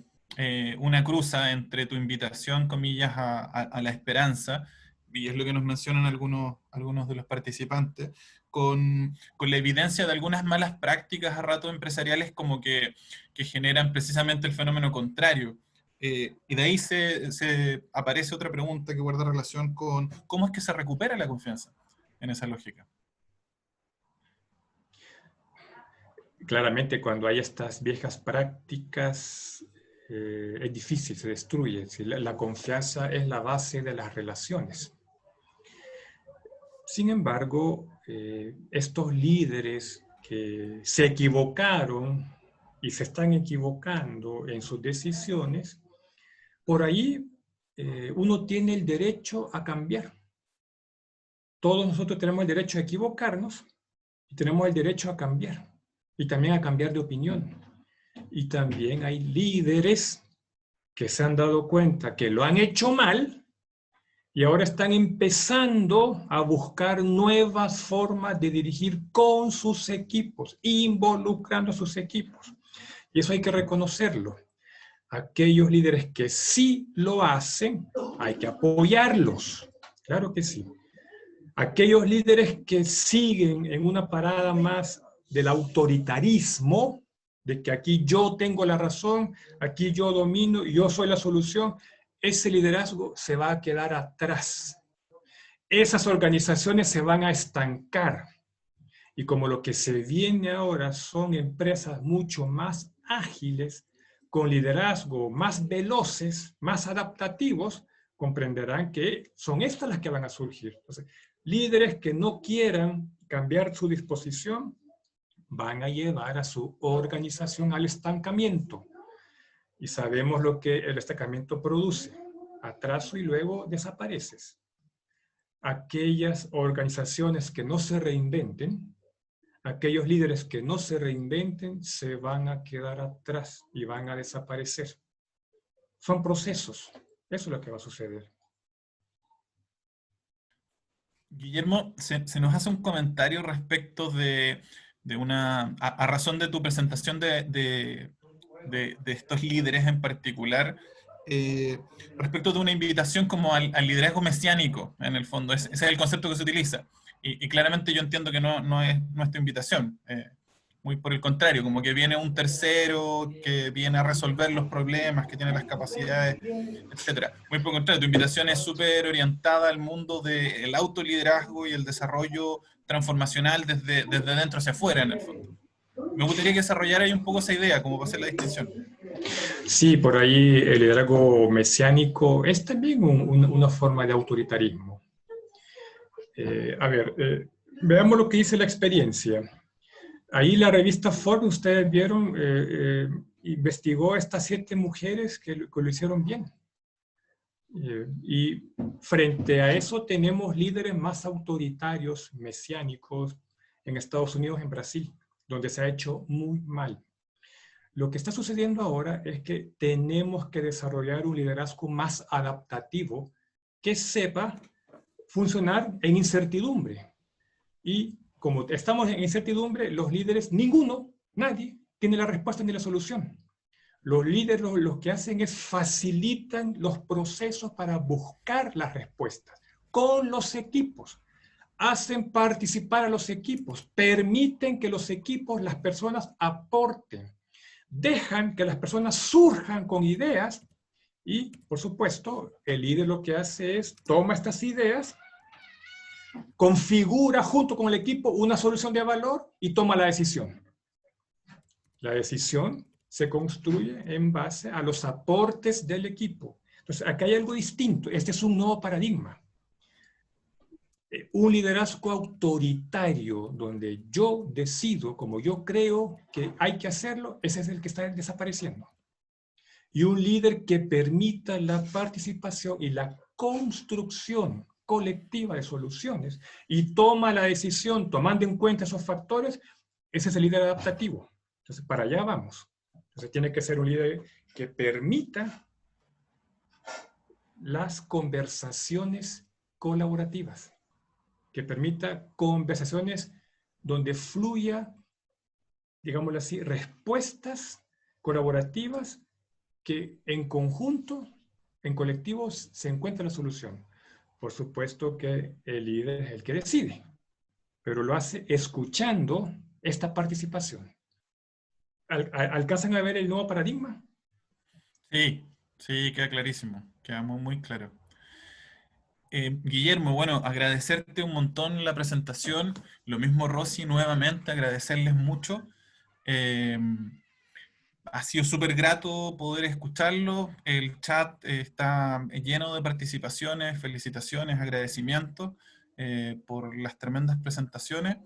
Speaker 2: una cruza entre tu invitación, comillas, a la esperanza, y es lo que nos mencionan algunos de los participantes, con la evidencia de algunas malas prácticas a rato empresariales como que generan precisamente el fenómeno contrario. Y de ahí se aparece otra pregunta que guarda relación con cómo es que se recupera la confianza en esa lógica.
Speaker 4: Claramente, cuando hay estas viejas prácticas, es difícil, se destruye. La confianza es la base de las relaciones. Sin embargo, estos líderes que se equivocaron y se están equivocando en sus decisiones, por ahí uno tiene el derecho a cambiar. Todos nosotros tenemos el derecho a equivocarnos y tenemos el derecho a cambiar. Y también a cambiar de opinión. Y también hay líderes que se han dado cuenta que lo han hecho mal y ahora están empezando a buscar nuevas formas de dirigir con sus equipos, involucrando a sus equipos. Y eso hay que reconocerlo. Aquellos líderes que sí lo hacen, hay que apoyarlos. Claro que sí. Aquellos líderes que siguen en una parada más del autoritarismo, de que aquí yo tengo la razón, aquí yo domino y yo soy la solución, ese liderazgo se va a quedar atrás. Esas organizaciones se van a estancar. Y como lo que se viene ahora son empresas mucho más ágiles, con liderazgo más veloces, más adaptativos, comprenderán que son estas las que van a surgir. Entonces, líderes que no quieran cambiar su disposición van a llevar a su organización al estancamiento. Y sabemos lo que el estancamiento produce. Atraso y luego desapareces. Aquellas organizaciones que no se reinventen, aquellos líderes que no se reinventen, se van a quedar atrás y van a desaparecer. Son procesos. Eso es lo que va a suceder.
Speaker 2: Guillermo, se nos hace un comentario respecto de una, a razón de tu presentación de estos líderes en particular, respecto de una invitación como al liderazgo mesiánico, en el fondo. Ese es el concepto que se utiliza. Y claramente yo entiendo que no es nuestra invitación. Muy por el contrario, como que viene un tercero que viene a resolver los problemas, que tiene las capacidades, etc. Muy por el contrario, tu invitación es súper orientada al mundo del autoliderazgo y el desarrollo transformacional desde dentro hacia afuera, en el fondo. Me gustaría que desarrollara ahí un poco esa idea, como para hacer la distinción.
Speaker 4: Sí, por ahí el liderazgo mesiánico es también una forma de autoritarismo. Veamos lo que dice la experiencia. Ahí la revista Forbes, ustedes vieron, investigó a estas 7 mujeres que lo hicieron bien. Y frente a eso tenemos líderes más autoritarios, mesiánicos, en Estados Unidos, en Brasil, donde se ha hecho muy mal. Lo que está sucediendo ahora es que tenemos que desarrollar un liderazgo más adaptativo que sepa funcionar en incertidumbre. Y como estamos en incertidumbre, los líderes, nadie, tiene la respuesta ni la solución. Los líderes lo que hacen es facilitan los procesos para buscar las respuestas con los equipos. Hacen participar a los equipos, permiten que los equipos, las personas aporten, dejan que las personas surjan con ideas y, por supuesto, el líder lo que hace es toma estas ideas, configura junto con el equipo una solución de valor y toma la decisión. La decisión se construye en base a los aportes del equipo. Entonces, acá hay algo distinto. Este es un nuevo paradigma. Un liderazgo autoritario donde yo decido como yo creo que hay que hacerlo, ese es el que está desapareciendo. Y un líder que permita la participación y la construcción colectiva de soluciones y toma la decisión tomando en cuenta esos factores, ese es el líder adaptativo. Entonces, para allá vamos. Entonces, tiene que ser un líder que permita las conversaciones colaborativas, que permita conversaciones donde fluya, digámoslo así, respuestas colaborativas que en conjunto, en colectivos, se encuentra la solución. Por supuesto que el líder es el que decide, pero lo hace escuchando esta participación. ¿Alcanzan a ver el nuevo paradigma?
Speaker 2: Sí, sí, queda clarísimo, queda muy claro. Guillermo, bueno, agradecerte un montón la presentación, lo mismo Rosy, nuevamente agradecerles mucho. Ha sido súper grato poder escucharlo. El chat está lleno de participaciones, felicitaciones, agradecimientos por las tremendas presentaciones.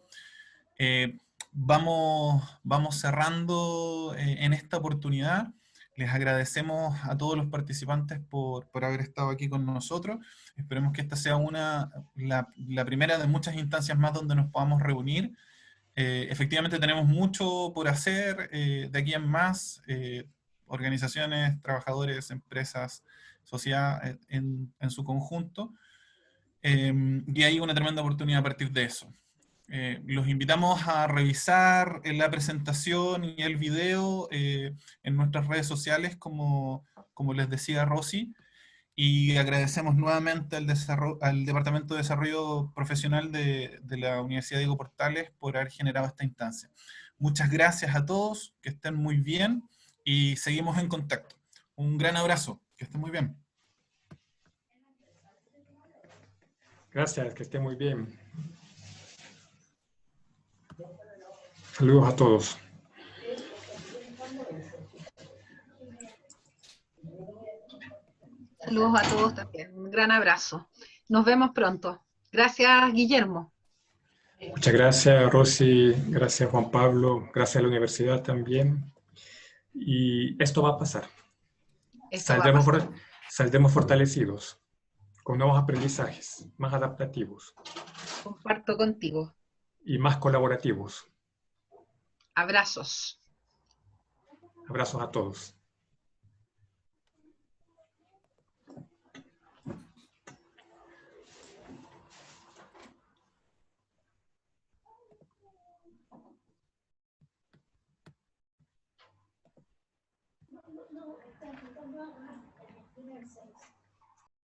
Speaker 2: Vamos cerrando en esta oportunidad. Les agradecemos a todos los participantes por haber estado aquí con nosotros. Esperemos que esta sea la primera de muchas instancias más donde nos podamos reunir. Efectivamente tenemos mucho por hacer de aquí en más, organizaciones, trabajadores, empresas, sociedad en su conjunto, y hay una tremenda oportunidad a partir de eso. Los invitamos a revisar la presentación y el video en nuestras redes sociales, como les decía Rosy, y agradecemos nuevamente al Departamento de Desarrollo Profesional de la Universidad Diego Portales por haber generado esta instancia. Muchas gracias a todos, que estén muy bien y seguimos en contacto. Un gran abrazo, que estén muy bien.
Speaker 4: Gracias, que esté muy bien. Saludos a todos.
Speaker 3: Saludos a todos también. Un gran abrazo. Nos vemos pronto. Gracias, Guillermo.
Speaker 4: Muchas gracias, Rosy. Gracias, Juan Pablo. Gracias a la universidad también. Y esto va a pasar. Saldremos fortalecidos, con nuevos aprendizajes, más adaptativos.
Speaker 3: Comparto contigo.
Speaker 4: Y más colaborativos.
Speaker 3: Abrazos.
Speaker 4: Abrazos a todos.
Speaker 5: No, está intentando primer 6.